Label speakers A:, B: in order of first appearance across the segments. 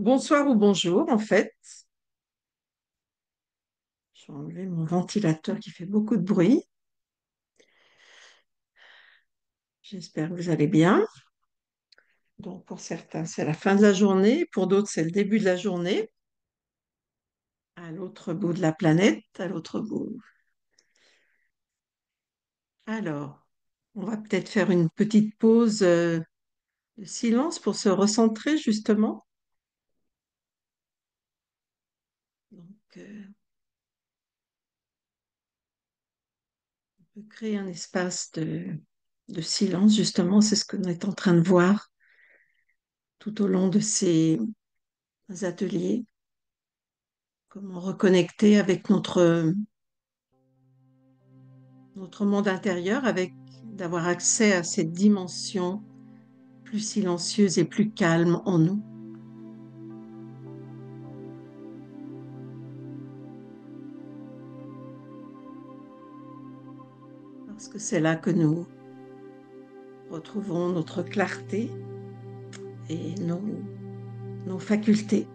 A: Bonsoir ou bonjour, en fait. Je vais enlever mon ventilateur qui fait beaucoup de bruit. J'espère que vous allez bien. Donc, pour certains, c'est la fin de la journée. Pour d'autres, c'est le début de la journée. À l'autre bout de la planète, à l'autre bout. Alors, on va peut-être faire une petite pause de silence pour se recentrer, justement. Donc, on peut créer un espace de silence, justement. C'est ce que l'on est en train de voir tout au long de ces ateliers. Comment reconnecter avec notre monde intérieur, avec d'avoir accès à cette dimension plus silencieuse et plus calme en nous. Parce que c'est là que nous retrouvons notre clarté et nos facultés.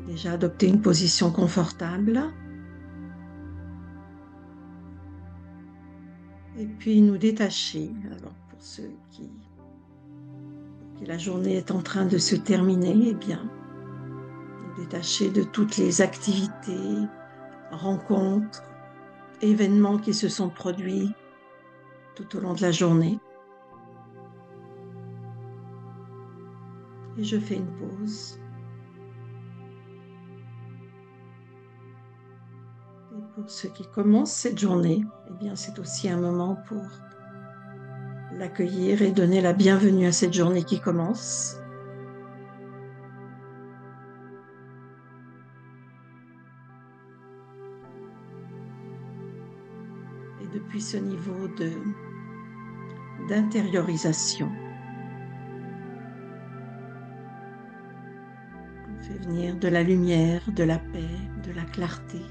A: Déjà adopter une position confortable et puis nous détacher. Alors pour ceux qui la journée est en train de se terminer, eh bien, nous détacher de toutes les activités, rencontres, événements qui se sont produits tout au long de la journée. Et je fais une pause. Et pour ceux qui commencent cette journée, eh bien, c'est aussi un moment pour l'accueillir et donner la bienvenue à cette journée qui commence. Et depuis ce niveau d'intériorisation, on fait venir de la lumière, de la paix, de la clarté.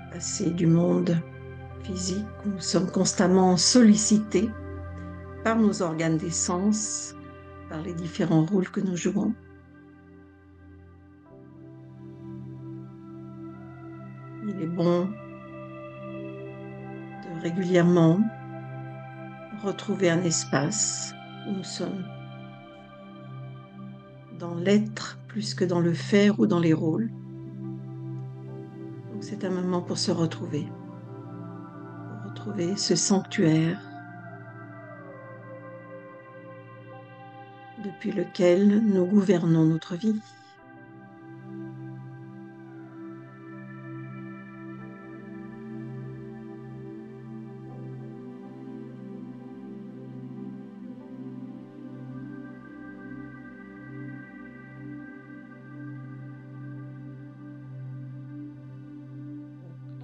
A: Passer du monde physique où nous sommes constamment sollicités par nos organes des sens, par les différents rôles que nous jouons. Il est bon de régulièrement retrouver un espace où nous sommes dans l'être plus que dans le faire ou dans les rôles. Donc c'est un moment pour se retrouver, pour retrouver ce sanctuaire depuis lequel nous gouvernons notre vie.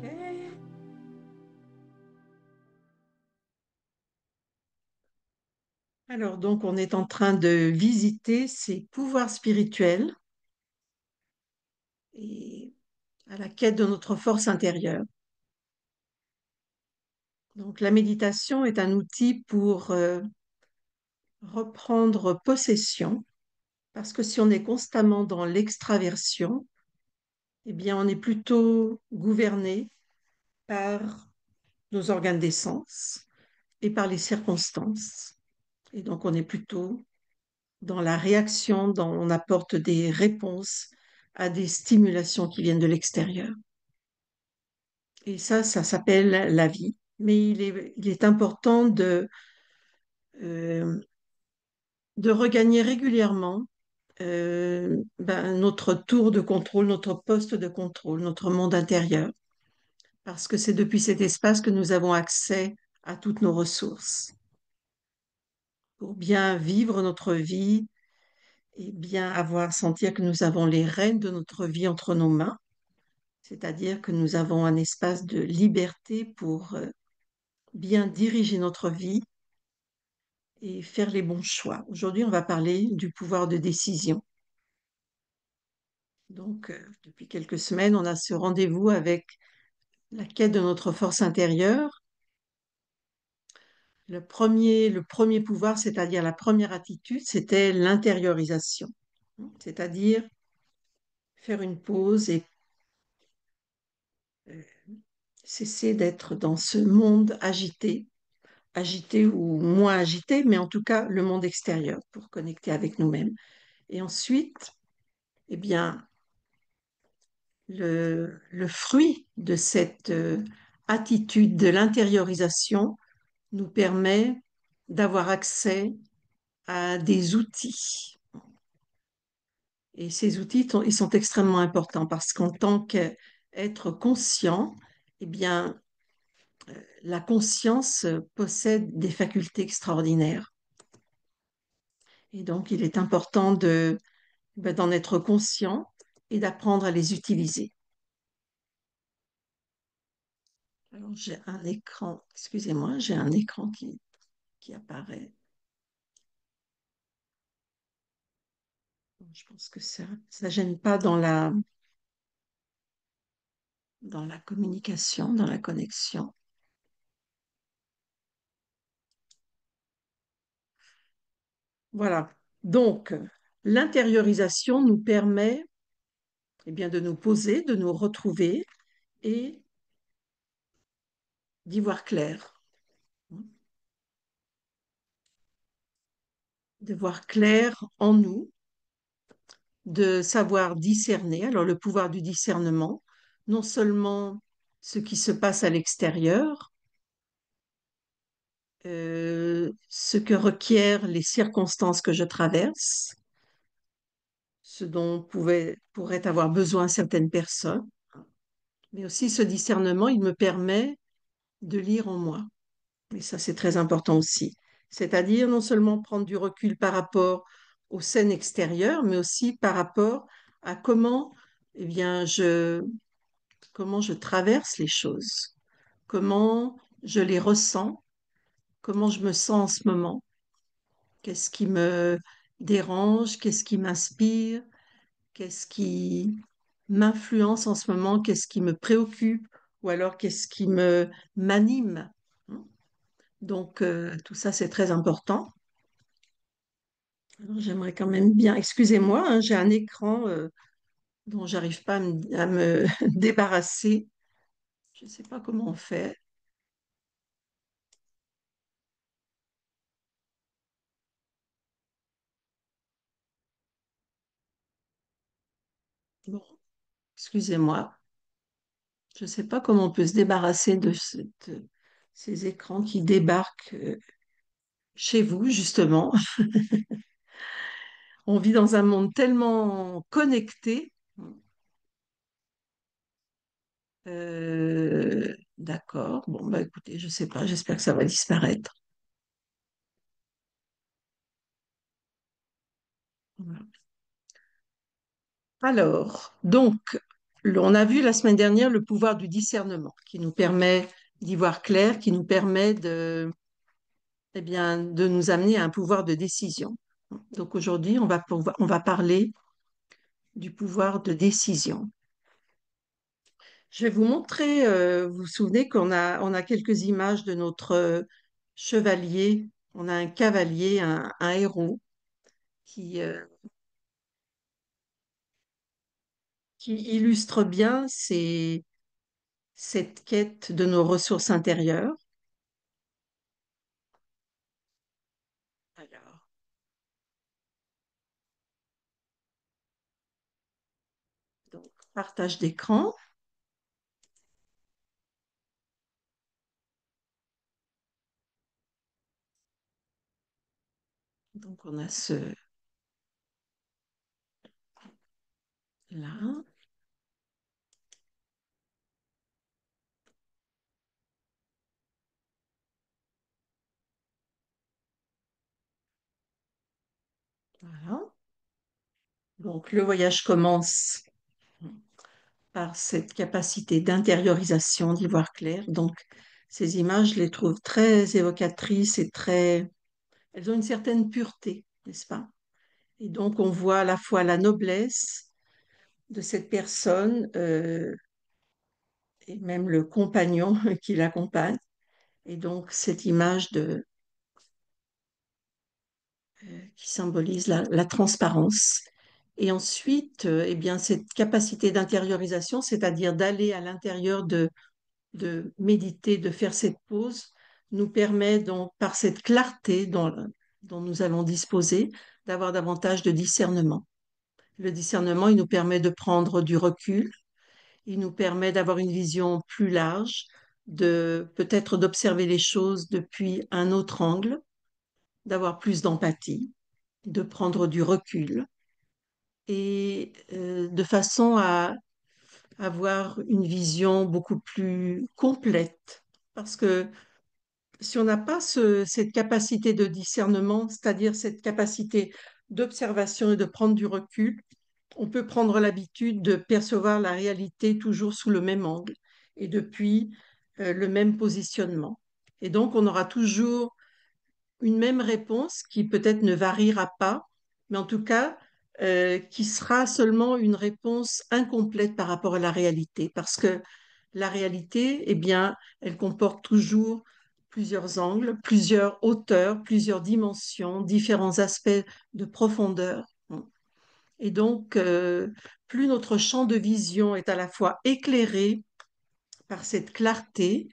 A: Okay. Alors donc on est en train de visiter ces pouvoirs spirituels et à la quête de notre force intérieure. Donc la méditation est un outil pour reprendre possession, parce que si on est constamment dans l'extraversion, eh bien on est plutôt gouverné par nos organes des sens et par les circonstances. Et donc on est plutôt dans la réaction, on apporte des réponses à des stimulations qui viennent de l'extérieur. Et ça s'appelle la vie. Mais il est important euh, de regagner régulièrement notre tour de contrôle, notre poste de contrôle, notre monde intérieur, parce que c'est depuis cet espace que nous avons accès à toutes nos ressources pour bien vivre notre vie et bien avoir, sentir que nous avons les rênes de notre vie entre nos mains, c'est-à-dire que nous avons un espace de liberté pour bien diriger notre vie et faire les bons choix. Aujourd'hui, on va parler du pouvoir de décision. Donc, depuis quelques semaines, on a ce rendez-vous avec la quête de notre force intérieure. Le premier pouvoir, c'est-à-dire la première attitude, c'était l'intériorisation, c'est-à-dire faire une pause et euh, cesser d'être dans ce monde agité, agité ou moins agité, mais en tout cas le monde extérieur pour connecter avec nous-mêmes. Et ensuite, eh bien, le fruit de cette attitude de l'intériorisation nous permet d'avoir accès à des outils. Et ces outils, ils sont extrêmement importants parce qu'en tant qu'être conscient, eh bien, la conscience possède des facultés extraordinaires. Et donc, il est important d'en être conscient et d'apprendre à les utiliser. Alors, j'ai un écran, excusez-moi, j'ai un écran qui apparaît. Je pense que ça gêne pas dans la communication, dans la connexion. Voilà. Donc, l'intériorisation nous permet eh bien, de nous poser, de nous retrouver et d'y voir clair. De voir clair en nous, de savoir discerner. Alors, le pouvoir du discernement, non seulement ce qui se passe à l'extérieur, ce que requièrent les circonstances que je traverse, ce dont pourraient avoir besoin certaines personnes, mais aussi ce discernement, il me permet de lire en moi. Et ça, c'est très important aussi. C'est-à-dire non seulement prendre du recul par rapport aux scènes extérieures, mais aussi par rapport à eh bien, comment je traverse les choses, comment je les ressens, comment je me sens en ce moment, qu'est-ce qui me dérange, qu'est-ce qui m'inspire, qu'est-ce qui m'influence en ce moment, qu'est-ce qui me préoccupe, ou alors qu'est-ce qui me m'anime. Donc, tout ça, c'est très important. Alors, j'aimerais quand même bien, excusez-moi, hein, j'ai un écran dont j'arrive pas à me débarrasser. Je ne sais pas comment on fait. Bon, excusez-moi. Je ne sais pas comment on peut se débarrasser de ces écrans qui débarquent chez vous, justement. On vit dans un monde tellement connecté. D'accord. Bon, bah écoutez, je ne sais pas. J'espère que ça va disparaître. Voilà. Alors, donc, on a vu la semaine dernière le pouvoir du discernement qui nous permet d'y voir clair, qui nous permet eh bien, de nous amener à un pouvoir de décision. Donc aujourd'hui, on va parler du pouvoir de décision. Je vais vous montrer, vous vous souvenez qu'on a quelques images de notre chevalier. On a un cavalier, un héros qui illustre bien cette quête de nos ressources intérieures. Alors, donc, partage d'écran. Donc, on a ce là. Voilà. Donc, le voyage commence par cette capacité d'intériorisation, d'y voir clair. Donc, ces images, je les trouve très évocatrices et très... Elles ont une certaine pureté, n'est-ce pas? Et donc, on voit à la fois la noblesse de cette personne et même le compagnon qui l'accompagne. Et donc, cette image qui symbolise la transparence. Et ensuite, eh bien, cette capacité d'intériorisation, c'est-à-dire d'aller à l'intérieur de méditer, de faire cette pause, nous permet donc, par cette clarté dont nous allons disposer, d'avoir davantage de discernement. Le discernement, il nous permet de prendre du recul, il nous permet d'avoir une vision plus large, de peut-être d'observer les choses depuis un autre angle, d'avoir plus d'empathie, de prendre du recul et de façon à avoir une vision beaucoup plus complète. Parce que si on n'a pas cette capacité de discernement, c'est-à-dire cette capacité d'observation et de prendre du recul, on peut prendre l'habitude de percevoir la réalité toujours sous le même angle et depuis le même positionnement. Et donc, on aura toujours une même réponse qui peut-être ne variera pas, mais en tout cas, qui sera seulement une réponse incomplète par rapport à la réalité, parce que la réalité, eh bien, elle comporte toujours plusieurs angles, plusieurs hauteurs, plusieurs dimensions, différents aspects de profondeur. Et donc, plus notre champ de vision est à la fois éclairé par cette clarté,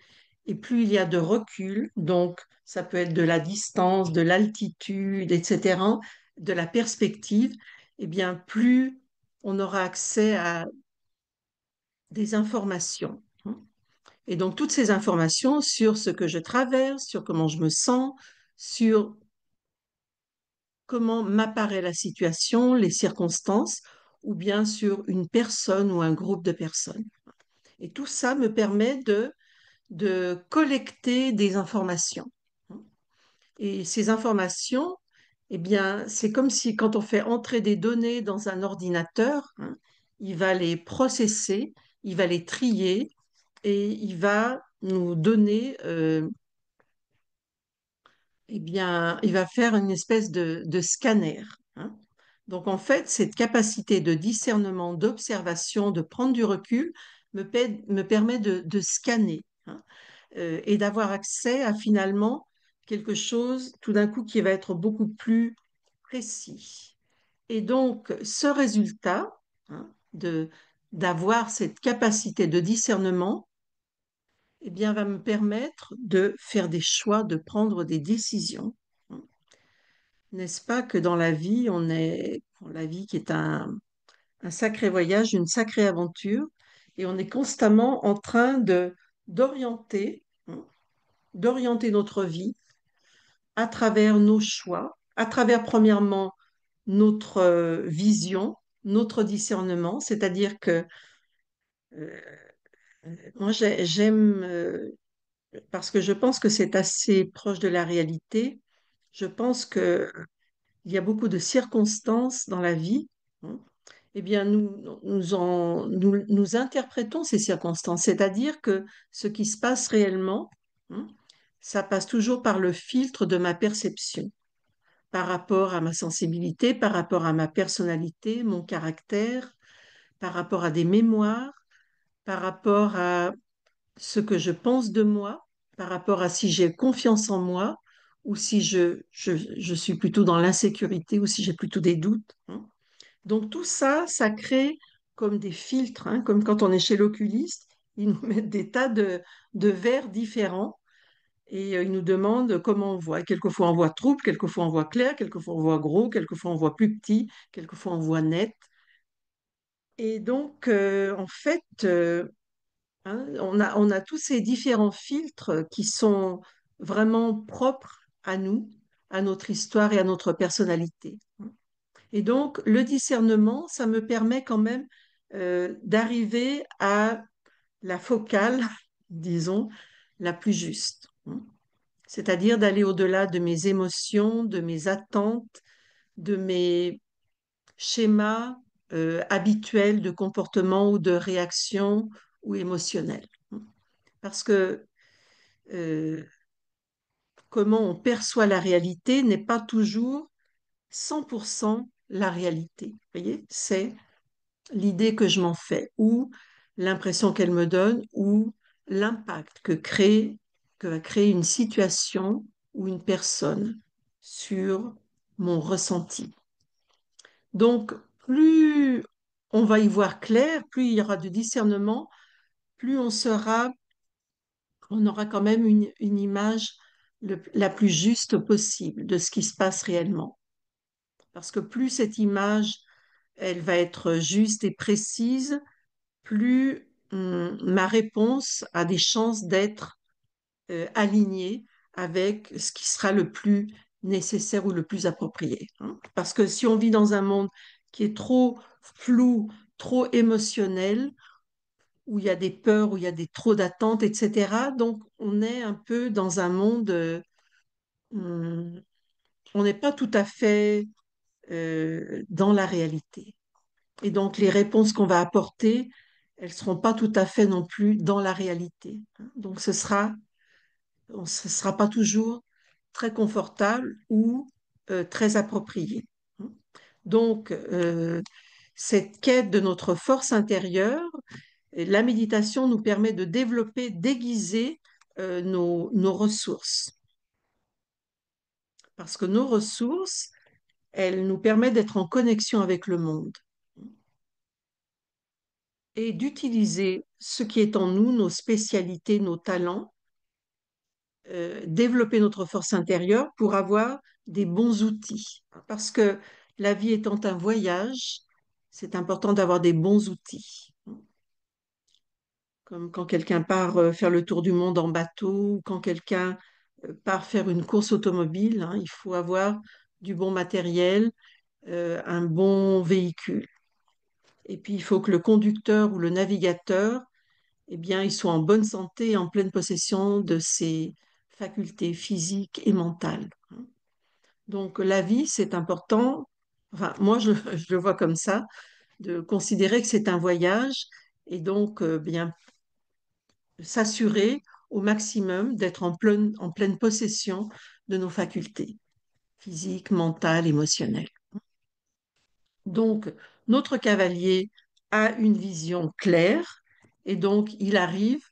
A: et plus il y a de recul, donc ça peut être de la distance, de l'altitude, etc., de la perspective, et bien plus on aura accès à des informations. Et donc toutes ces informations sur ce que je traverse, sur comment je me sens, sur comment m'apparaît la situation, les circonstances, ou bien sur une personne ou un groupe de personnes. Et tout ça me permet de collecter des informations. Et ces informations, eh bien, c'est comme si quand on fait entrer des données dans un ordinateur, il va les processer, il va les trier et il va nous donner, eh bien, il va faire une espèce de scanner. Donc, en fait, cette capacité de discernement, d'observation, de prendre du recul, me permet de scanner. Et d'avoir accès à finalement quelque chose tout d'un coup qui va être beaucoup plus précis. Et donc, ce résultat, d'avoir cette capacité de discernement, eh bien, va me permettre de faire des choix, de prendre des décisions. N'est-ce pas que dans la vie, la vie qui est un sacré voyage, une sacrée aventure, et on est constamment en train d'orienter, d'orienter notre vie à travers nos choix, à travers premièrement notre vision, notre discernement, c'est-à-dire que euh, moi j'aime, parce que je pense que c'est assez proche de la réalité, je pense qu'il y a beaucoup de circonstances dans la vie, hein. Eh bien, nous interprétons ces circonstances, c'est-à-dire que ce qui se passe réellement, hein, ça passe toujours par le filtre de ma perception, par rapport à ma sensibilité, par rapport à ma personnalité, mon caractère, par rapport à des mémoires, par rapport à ce que je pense de moi, par rapport à si j'ai confiance en moi ou si je suis plutôt dans l'insécurité ou si j'ai plutôt des doutes. Donc tout ça, ça crée comme des filtres, comme quand on est chez l'oculiste, ils nous mettent des tas de verres différents et ils nous demandent comment on voit. Quelquefois on voit trouble, quelquefois on voit clair, quelquefois on voit gros, quelquefois on voit plus petit, quelquefois on voit net. Et donc, en fait, on a tous ces différents filtres qui sont vraiment propres à nous, à notre histoire et à notre personnalité. Et donc, le discernement, ça me permet quand même d'arriver à la focale, disons, la plus juste. C'est-à-dire d'aller au-delà de mes émotions, de mes attentes, de mes schémas habituels de comportement ou de réaction ou émotionnel. Parce que euh, comment on perçoit la réalité n'est pas toujours 100% la réalité. Vous voyez, c'est l'idée que je m'en fais ou l'impression qu'elle me donne ou l'impact que va créer une situation ou une personne sur mon ressenti. Donc, plus on va y voir clair, plus il y aura de discernement, plus on aura quand même une image la plus juste possible de ce qui se passe réellement. Parce que plus cette image, elle va être juste et précise, plus ma réponse a des chances d'être alignée avec ce qui sera le plus nécessaire ou le plus approprié, hein. Parce que si on vit dans un monde qui est trop flou, trop émotionnel, où il y a des peurs, où il y a trop d'attentes, etc., donc on est un peu dans un monde, hum, on n'est pas tout à fait dans la réalité. Et donc, les réponses qu'on va apporter, elles ne seront pas tout à fait non plus dans la réalité, hein. Donc, ce sera pas toujours très confortable ou très approprié, hein. Donc, cette quête de notre force intérieure, la méditation nous permet de développer, d'aiguiser nos ressources. Parce que nos ressources, elles nous permettent d'être en connexion avec le monde et d'utiliser ce qui est en nous, nos spécialités, nos talents, développer notre force intérieure pour avoir des bons outils. Parce que la vie étant un voyage, c'est important d'avoir des bons outils. Comme quand quelqu'un part faire le tour du monde en bateau ou quand quelqu'un part faire une course automobile, hein, il faut avoir du bon matériel, un bon véhicule. Et puis, il faut que le conducteur ou le navigateur, eh bien, il soit en bonne santé et en pleine possession de ses facultés physiques et mentales. Donc, la vie, c'est important. Enfin, moi, je le vois comme ça, de considérer que c'est un voyage et donc, bien, s'assurer au maximum d'être en pleine possession de nos facultés physiques, mentales, émotionnelles. Donc, notre cavalier a une vision claire et donc il arrive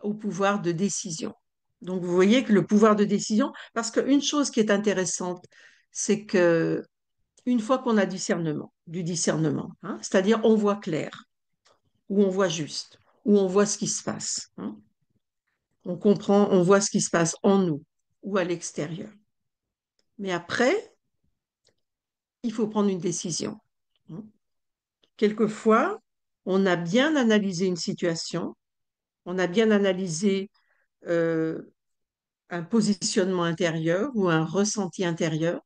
A: au pouvoir de décision. Donc, vous voyez que le pouvoir de décision, parce qu'une chose qui est intéressante, c'est que une fois qu'on a du discernement, hein, c'est-à-dire on voit clair, ou on voit juste, ou on voit ce qui se passe, hein, on comprend, on voit ce qui se passe en nous ou à l'extérieur. Mais après, il faut prendre une décision, hein. Quelquefois, on a bien analysé une situation, on a bien analysé euh, un positionnement intérieur ou un ressenti intérieur,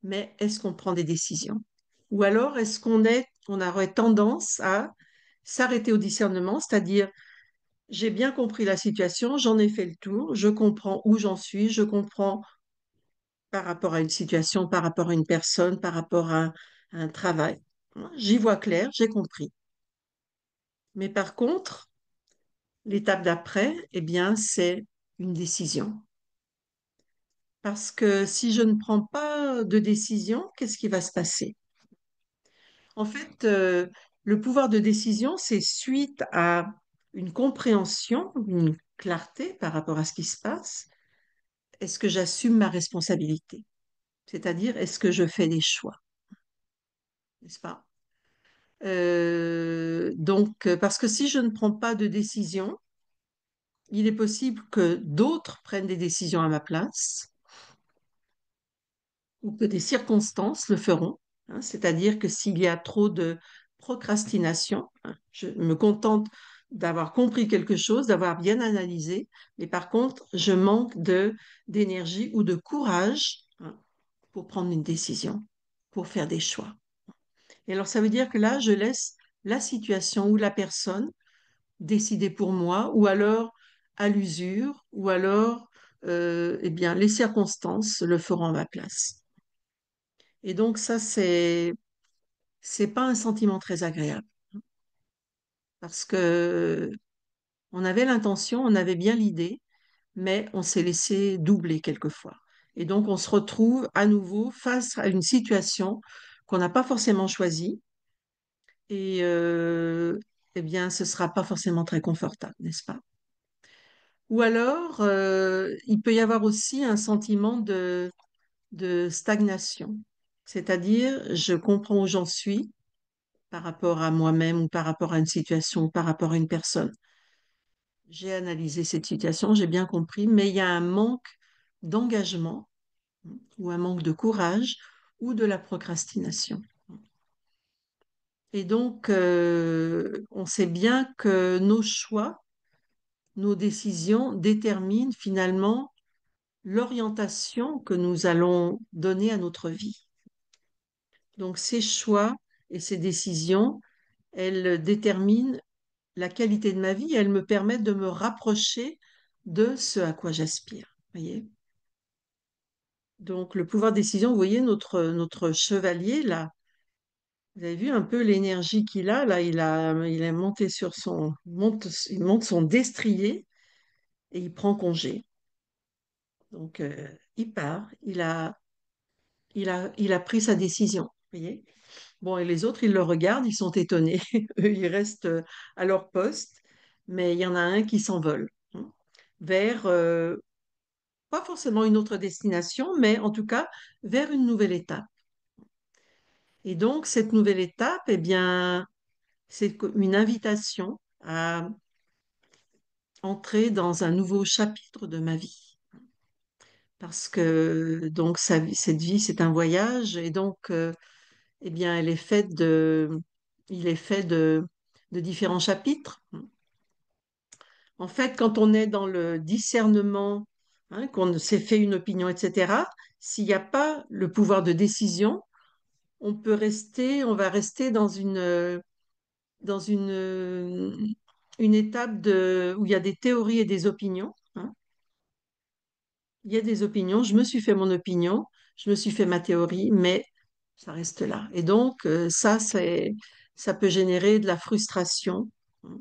A: mais est-ce qu'on prend des décisions? Ou alors est-ce on aurait tendance à s'arrêter au discernement, c'est-à-dire j'ai bien compris la situation, j'en ai fait le tour, je comprends où j'en suis, je comprends par rapport à une situation, par rapport à une personne, par rapport à un travail. J'y vois clair, j'ai compris. Mais par contre, l'étape d'après, eh bien, c'est une décision. Parce que si je ne prends pas de décision, qu'est-ce qui va se passer? En fait, le pouvoir de décision, c'est suite à une compréhension, une clarté par rapport à ce qui se passe. Est-ce que j'assume ma responsabilité? C'est-à-dire, est-ce que je fais des choix? N'est-ce pas? Donc, parce que si je ne prends pas de décision, il est possible que d'autres prennent des décisions à ma place ou que des circonstances le feront, hein. C'est-à-dire que s'il y a trop de procrastination, hein, je me contente d'avoir compris quelque chose, d'avoir bien analysé, mais par contre, je manque d'énergie ou de courage, hein, pour prendre une décision, pour faire des choix. Et alors, ça veut dire que là, je laisse la situation ou la personne décider pour moi, ou alors à l'usure, ou alors, eh bien, les circonstances le feront à ma place. Et donc ça, c'est pas un sentiment très agréable parce que on avait l'intention, on avait bien l'idée, mais on s'est laissé doubler quelquefois. Et donc on se retrouve à nouveau face à une situation qu'on n'a pas forcément choisie et eh bien ce sera pas forcément très confortable, n'est-ce pas? Ou alors il peut y avoir aussi un sentiment de stagnation, c'est-à-dire je comprends où j'en suis par rapport à moi-même ou par rapport à une situation ou par rapport à une personne. J'ai analysé cette situation, j'ai bien compris, mais il y a un manque d'engagement ou un manque de courage ou de la procrastination. Et donc, on sait bien que nos choix, nos décisions déterminent finalement l'orientation que nous allons donner à notre vie. Donc, ces choix et ces décisions, elles déterminent la qualité de ma vie, elles me permettent de me rapprocher de ce à quoi j'aspire. Voyez? Donc, le pouvoir de décision, vous voyez, notre chevalier, là, vous avez vu un peu l'énergie qu'il a, là, il a monté sur il monte son destrier et il prend congé. Donc, il part, il a pris sa décision. Vous voyez? Bon, et les autres, ils le regardent, ils sont étonnés. Eux, ils restent à leur poste, mais il y en a un qui s'envole hein, vers, pas forcément une autre destination, mais en tout cas, vers une nouvelle étape. Et donc, cette nouvelle étape, eh bien, c'est une invitation à entrer dans un nouveau chapitre de ma vie. Parce que donc cette vie, c'est un voyage et donc, eh bien, il est fait de différents chapitres. En fait, quand on est dans le discernement, hein, qu'on s'est fait une opinion, etc., s'il n'y a pas le pouvoir de décision, on va rester dans une étape où il y a des théories et des opinions. Hein. Il y a des opinions, je me suis fait mon opinion, je me suis fait ma théorie, mais ça reste là. Et donc, ça peut générer de la frustration hein,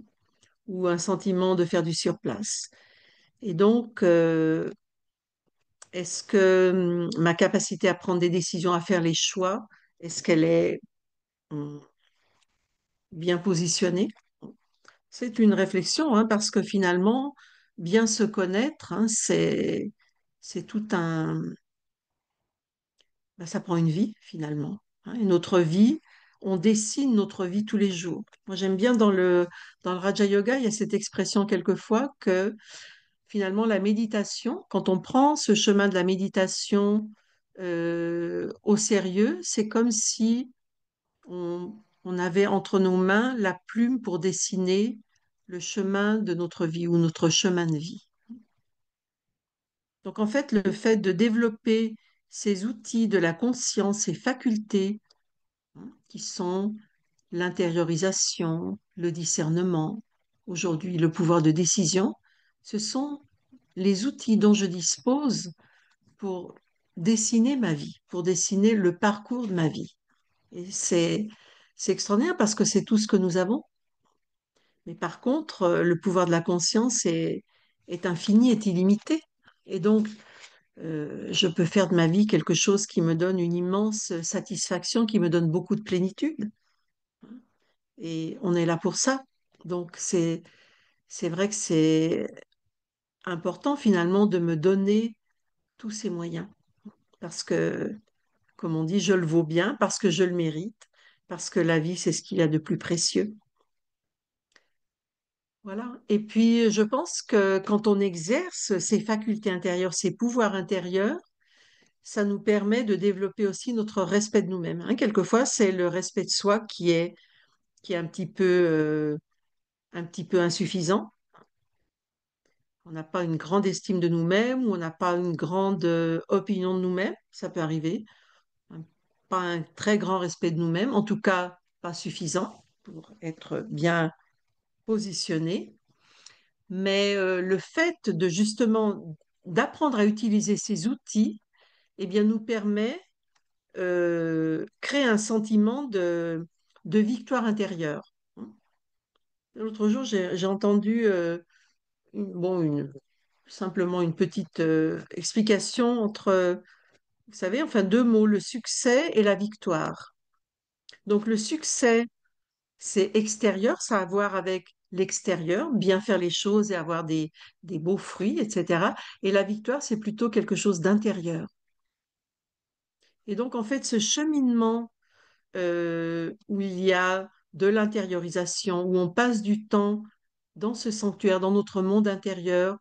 A: ou un sentiment de faire du surplace. Et donc, est-ce que ma capacité à prendre des décisions, à faire les choix, est-ce qu'elle est hum, bien positionnée? C'est une réflexion, hein, parce que finalement, bien se connaître, hein, c'est tout un, ben, ça prend une vie finalement. Hein. Et notre vie, on dessine notre vie tous les jours. Moi, j'aime bien dans le Raja Yoga, il y a cette expression quelquefois que finalement la méditation, quand on prend ce chemin de la méditation au sérieux, c'est comme si on avait entre nos mains la plume pour dessiner le chemin de notre vie ou notre chemin de vie. Donc en fait, le fait de développer ces outils de la conscience, ces facultés hein, qui sont l'intériorisation, le discernement, aujourd'hui le pouvoir de décision, ce sont les outils dont je dispose pour dessiner ma vie, pour dessiner le parcours de ma vie. Et c'est extraordinaire parce que c'est tout ce que nous avons. Mais par contre, le pouvoir de la conscience est infini, est illimité. Et donc, je peux faire de ma vie quelque chose qui me donne une immense satisfaction, qui me donne beaucoup de plénitude. Et on est là pour ça. Donc, c'est vrai que c'est important finalement de me donner tous ces moyens. Parce que, comme on dit, je le vaux bien, parce que je le mérite, parce que la vie, c'est ce qu'il y a de plus précieux. Voilà. Et puis, je pense que quand on exerce ces facultés intérieures, ces pouvoirs intérieurs, ça nous permet de développer aussi notre respect de nous-mêmes. Hein. Quelquefois, c'est le respect de soi qui est un petit peu insuffisant. On n'a pas une grande estime de nous-mêmes ou on n'a pas une grande opinion de nous-mêmes. Ça peut arriver. Un- Pas un très grand respect de nous-mêmes, en tout cas pas suffisant pour être bien positionné. Mais le fait de justement d'apprendre à utiliser ces outils, eh bien, nous permet crée un sentiment de victoire intérieure. L'autre jour, j'ai entendu bon, simplement une petite explication entre, vous savez, enfin deux mots, le succès et la victoire. Donc le succès, c'est extérieur, ça a à voir avec l'extérieur, bien faire les choses et avoir des beaux fruits, etc. Et la victoire, c'est plutôt quelque chose d'intérieur. Et donc, en fait, ce cheminement où il y a de l'intériorisation, où on passe du temps dans ce sanctuaire, dans notre monde intérieur,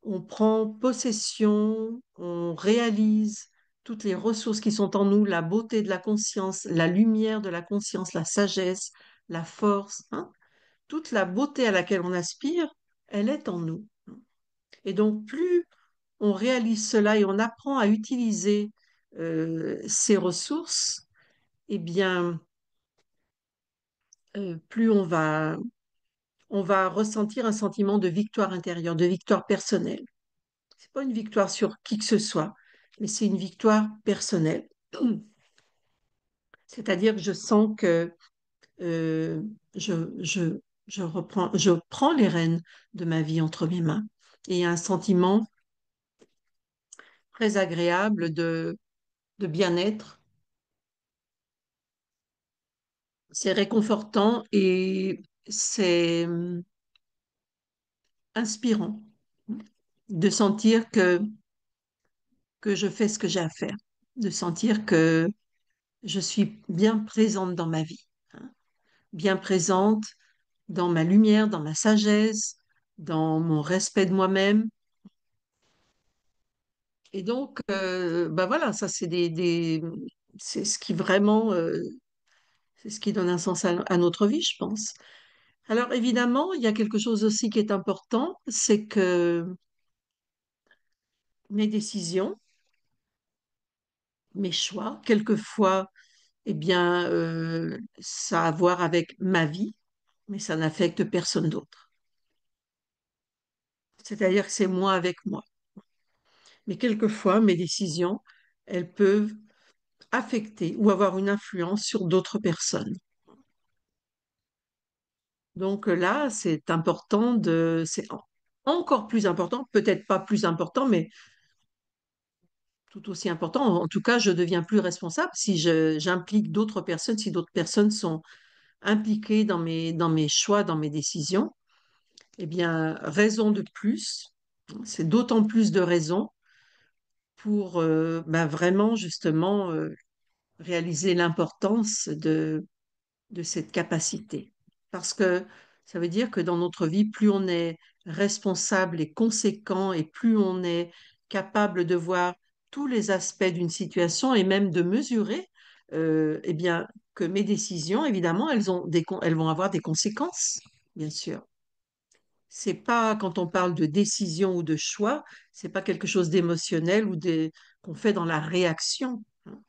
A: on prend possession, on réalise toutes les ressources qui sont en nous, la beauté de la conscience, la lumière de la conscience, la sagesse, la force, hein. Toute la beauté à laquelle on aspire, elle est en nous. Et donc, plus on réalise cela et on apprend à utiliser ces ressources, eh bien, plus on va ressentir un sentiment de victoire intérieure, de victoire personnelle. C'est pas une victoire sur qui que ce soit, mais c'est une victoire personnelle. C'est-à-dire que je sens que euh, je, je, je prends les rênes de ma vie entre mes mains. Et il y a un sentiment très agréable de bien-être. C'est réconfortant et c'est inspirant de sentir que je fais ce que j'ai à faire, de sentir que je suis bien présente dans ma vie, hein, bien présente dans ma lumière, dans ma sagesse, dans mon respect de moi-même. Et donc, bah voilà, ça c'est c'est ce qui vraiment, c'est ce qui donne un sens à notre vie, je pense. Alors évidemment, il y a quelque chose aussi qui est important, c'est que mes décisions, mes choix, quelquefois, eh bien, ça a à voir avec ma vie, mais ça n'affecte personne d'autre. C'est-à-dire que c'est moi avec moi. Mais quelquefois, mes décisions, elles peuvent affecter ou avoir une influence sur d'autres personnes. Donc là, c'est important encore plus important, peut-être pas plus important, mais tout aussi important. En tout cas, je deviens plus responsable si j'implique d'autres personnes, si d'autres personnes sont impliquées dans mes choix, dans mes décisions. Eh bien, raison de plus, c'est d'autant plus de raisons pour ben vraiment justement réaliser l'importance de cette capacité. Parce que ça veut dire que dans notre vie, plus on est responsable et conséquent et plus on est capable de voir tous les aspects d'une situation et même de mesurer, eh bien, que mes décisions, évidemment, elles vont avoir des conséquences, bien sûr. C'est pas, quand on parle de décision ou de choix, c'est pas quelque chose d'émotionnel qu'on fait dans la réaction, hein,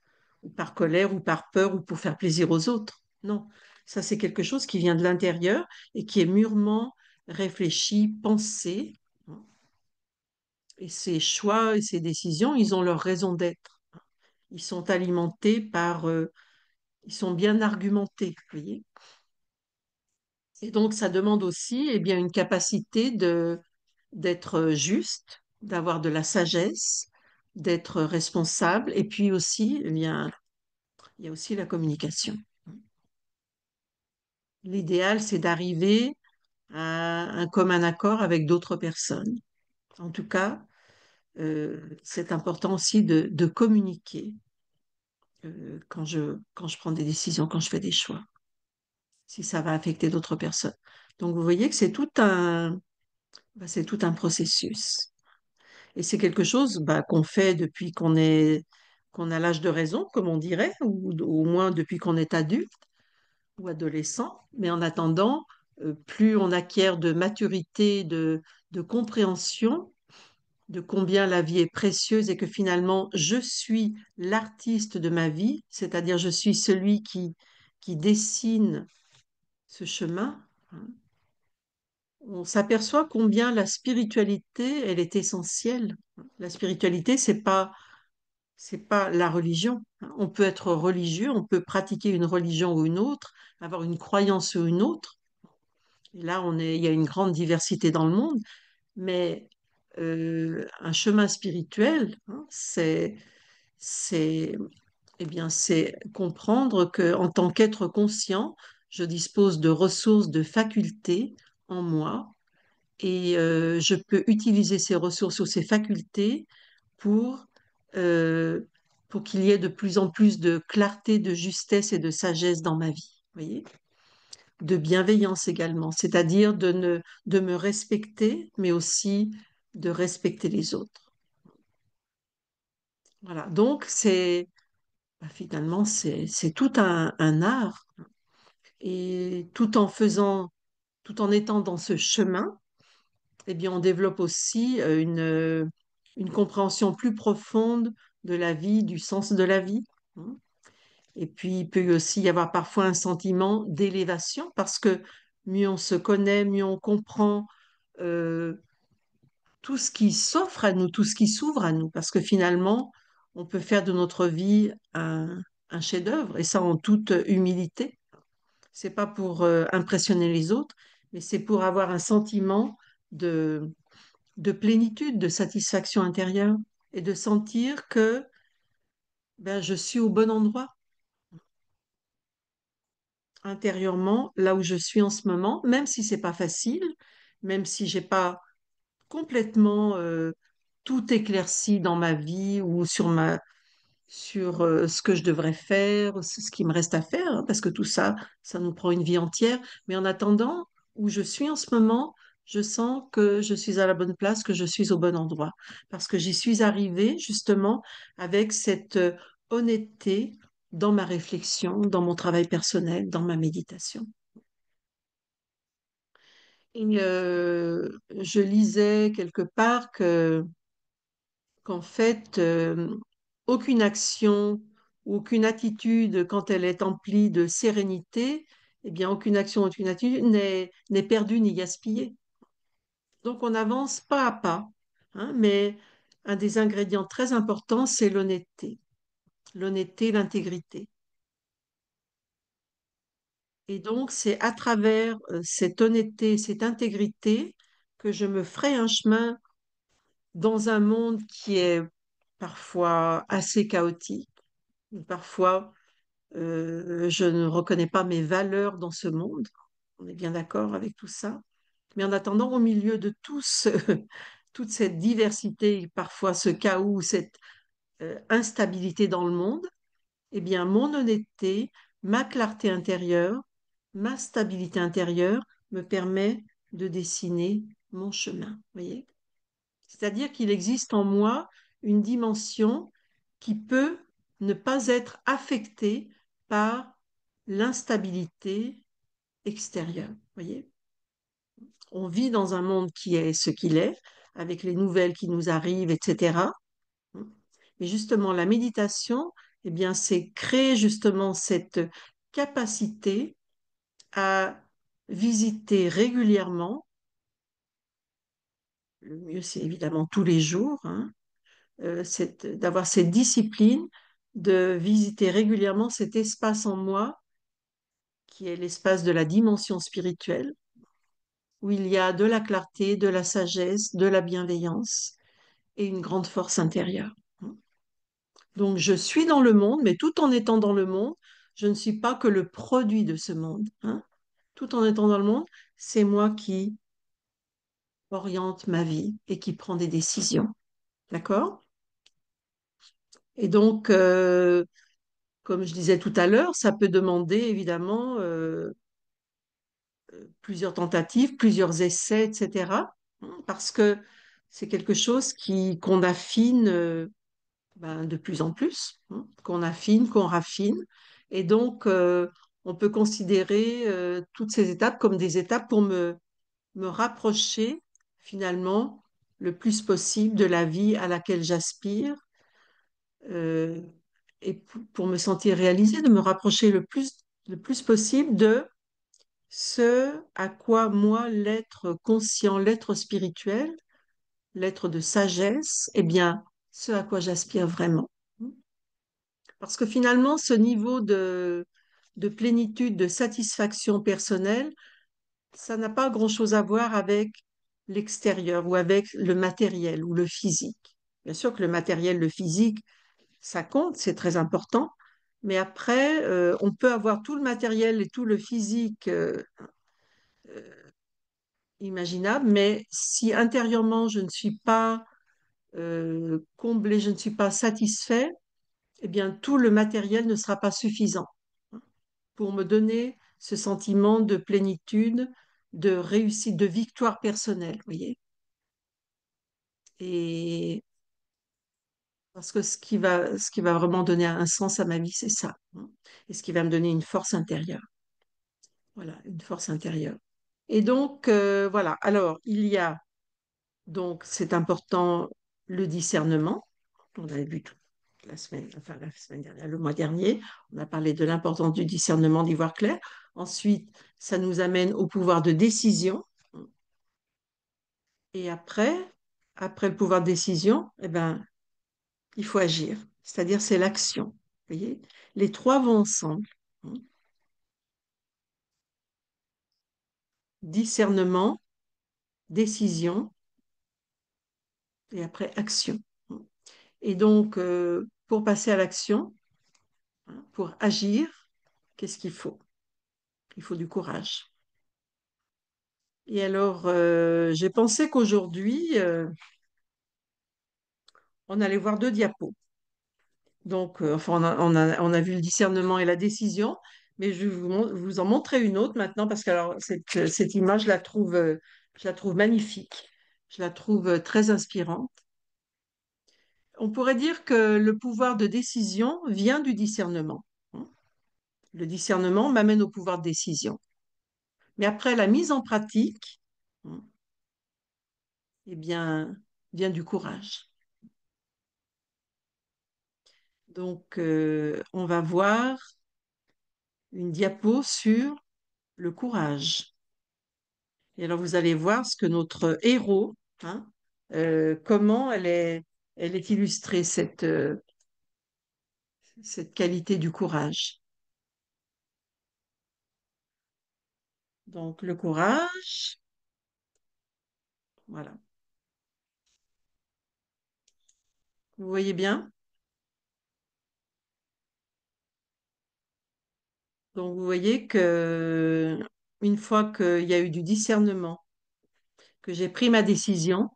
A: ou par colère ou par peur ou pour faire plaisir aux autres. Non, ça c'est quelque chose qui vient de l'intérieur et qui est mûrement réfléchi, pensé, hein. Et ces choix et ces décisions, ils ont leur raison d'être. Ils sont alimentés ils sont bien argumentés, vous voyez. Et donc, ça demande aussi, eh bien, une capacité d'être juste, d'avoir de la sagesse, d'être responsable. Et puis aussi, il y a aussi la communication. L'idéal, c'est d'arriver à un commun accord avec d'autres personnes. En tout cas, c'est important aussi de communiquer quand je prends des décisions, quand je fais des choix, si ça va affecter d'autres personnes. Donc, vous voyez que c'est tout un processus. Et c'est quelque chose bah, qu'on fait depuis qu'on a l'âge de raison, comme on dirait, ou au moins depuis qu'on est adulte ou adolescent. Mais en attendant, plus on acquiert de maturité, de compréhension de combien la vie est précieuse et que finalement je suis l'artiste de ma vie, c'est-à-dire je suis celui qui dessine ce chemin, hein, on s'aperçoit combien la spiritualité, elle est essentielle. La spiritualité, c'est pas C'est pas la religion, hein. On peut être religieux, on peut pratiquer une religion ou une autre, avoir une croyance ou une autre. Et là, il y a une grande diversité dans le monde, mais un chemin spirituel, hein, c'est, c'est comprendre que en tant qu'être conscient, je dispose de ressources, de facultés en moi, et je peux utiliser ces ressources ou ces facultés pour, euh, pour qu'il y ait de plus en plus de clarté, de justesse et de sagesse dans ma vie. Vous voyez? De bienveillance également, c'est-à-dire de me respecter, mais aussi de respecter les autres. Voilà. Donc, finalement, c'est tout un art. Et tout en étant dans ce chemin, eh bien, on développe aussi une compréhension plus profonde de la vie, du sens de la vie, hein. Et puis, il peut aussi y avoir parfois un sentiment d'élévation parce que mieux on se connaît, mieux on comprend euh, tout ce qui s'offre à nous, tout ce qui s'ouvre à nous, parce que finalement, on peut faire de notre vie un chef-d'œuvre, et ça en toute humilité. C'est pas pour impressionner les autres, mais c'est pour avoir un sentiment de, de plénitude, de satisfaction intérieure, et de sentir que ben, je suis au bon endroit intérieurement, là où je suis en ce moment, même si c'est pas facile, même si j'ai pas complètement tout éclairci dans ma vie ou sur ce que je devrais faire, ce qui me reste à faire, hein, parce que tout ça, ça nous prend une vie entière. Mais en attendant, où je suis en ce moment, je sens que je suis à la bonne place, que je suis au bon endroit, parce que j'y suis arrivée justement avec cette honnêteté dans ma réflexion, dans mon travail personnel, dans ma méditation. Et je lisais quelque part qu'en fait, aucune action ou aucune attitude, quand elle est emplie de sérénité, eh bien, aucune action, aucune attitude n'est perdue ni gaspillée. Donc, on avance pas à pas, hein, mais un des ingrédients très importants, c'est l'honnêteté, l'intégrité. Et donc, c'est à travers cette honnêteté, cette intégrité, que je me ferai un chemin dans un monde qui est parfois assez chaotique, parfois je ne reconnais pas mes valeurs dans ce monde. On est bien d'accord avec tout ça. Mais en attendant, au milieu de toute cette diversité, parfois ce chaos, cette instabilité dans le monde, eh bien, mon honnêteté, ma clarté intérieure, ma stabilité intérieure me permet de dessiner mon chemin. Voyez? C'est-à-dire qu'il existe en moi une dimension qui peut ne pas être affectée par l'instabilité extérieure. Voyez? On vit dans un monde qui est ce qu'il est, avec les nouvelles qui nous arrivent, etc. Mais justement, la méditation, eh bien, c'est créer justement cette capacité à visiter régulièrement, le mieux c'est évidemment tous les jours, hein, d'avoir cette discipline de visiter régulièrement cet espace en moi qui est l'espace de la dimension spirituelle, où il y a de la clarté, de la sagesse, de la bienveillance et une grande force intérieure. Donc je suis dans le monde, mais tout en étant dans le monde, je ne suis pas que le produit de ce monde, hein. Tout en étant dans le monde, c'est moi qui oriente ma vie et qui prend des décisions. D'accord? Et donc, comme je disais tout à l'heure, ça peut demander évidemment plusieurs tentatives, plusieurs essais, etc. Parce que c'est quelque chose qu'on affine de plus en plus, hein, qu'on affine, qu'on raffine. Et donc, on peut considérer toutes ces étapes comme des étapes pour me rapprocher finalement le plus possible de la vie à laquelle j'aspire euh, et pour me sentir réalisée, de me rapprocher le plus possible de ce à quoi moi, l'être conscient, l'être spirituel, l'être de sagesse, eh bien, ce à quoi j'aspire vraiment. Parce que finalement, ce niveau de plénitude, de satisfaction personnelle, ça n'a pas grand-chose à voir avec l'extérieur ou avec le matériel ou le physique. Bien sûr que le matériel, le physique, ça compte, c'est très important. Mais après, on peut avoir tout le matériel et tout le physique euh, imaginable, mais si intérieurement je ne suis pas comblé, je ne suis pas satisfait, eh bien tout le matériel ne sera pas suffisant pour me donner ce sentiment de plénitude, de réussite, de victoire personnelle, vous voyez. Et parce que ce qui va vraiment donner un sens à ma vie, c'est ça, hein. Et ce qui va me donner une force intérieure. Voilà, une force intérieure. Et donc, voilà. Alors, il y a, donc, c'est important, le discernement. On avait vu tout la semaine, enfin, la semaine dernière, le mois dernier. On a parlé de l'importance du discernement, d'y voir clair. Ensuite, ça nous amène au pouvoir de décision. Et après le pouvoir de décision, eh ben, il faut agir. C'est-à-dire, c'est l'action. Vous voyez? Les trois vont ensemble, hein. Discernement, décision et après action. Et donc, pour passer à l'action, hein, pour agir, qu'est-ce qu'il faut? Il faut du courage. Et alors, j'ai pensé qu'aujourd'hui, on allait voir deux diapos. Donc, enfin, on a vu le discernement et la décision, mais je vais vous en montrer une autre maintenant parce que alors, cette image, je la trouve magnifique. Je la trouve très inspirante. On pourrait dire que le pouvoir de décision vient du discernement, hein. Le discernement m'amène au pouvoir de décision. Mais après la mise en pratique, hein, eh bien, vient du courage. Donc, on va voir une diapo sur le courage. Et alors, vous allez voir ce que notre héros, hein, comment elle est illustrée, cette qualité du courage. Donc, le courage, voilà. Vous voyez bien? Donc, vous voyez que une fois qu'il y a eu du discernement, que j'ai pris ma décision,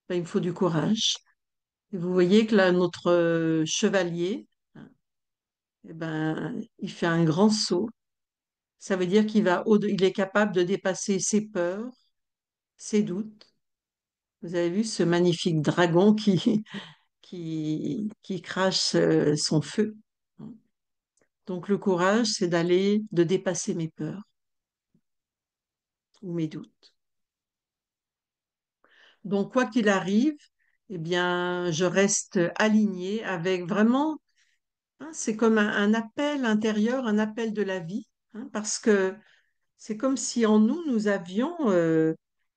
A: ben, il me faut du courage. Et vous voyez que là, notre chevalier, hein, eh ben, il fait un grand saut. Ça veut dire il est capable de dépasser ses peurs, ses doutes. Vous avez vu ce magnifique dragon qui crache son feu, hein. Donc le courage, c'est de dépasser mes peurs ou mes doutes. Donc quoi qu'il arrive, eh bien, je reste alignée avec vraiment, hein, c'est comme un appel intérieur, un appel de la vie, hein, parce que c'est comme si en nous, nous avions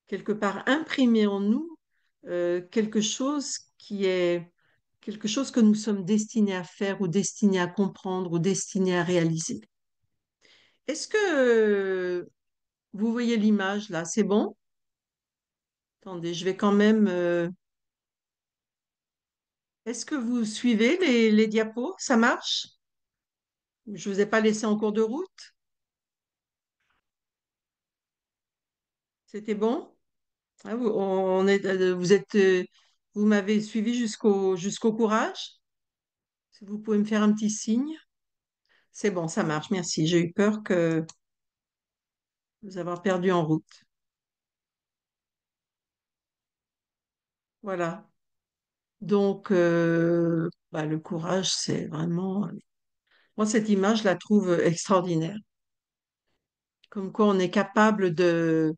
A: quelque part imprimé en nous quelque chose qui est quelque chose que nous sommes destinés à faire ou destinés à comprendre ou destinés à réaliser. Est-ce que vous voyez l'image là? C'est bon? Attendez, je vais quand même. Est-ce que vous suivez les diapos? Ça marche? Je vous ai pas laissé en cours de route? C'était bon? Ah, vous m'avez suivi jusqu'au courage? Si vous pouvez me faire un petit signe. C'est bon, ça marche, merci. J'ai eu peur que vous avoir perdu en route. Voilà. Donc, bah, le courage, c'est vraiment... Moi, cette image, je la trouve extraordinaire. Comme quoi, on est capable de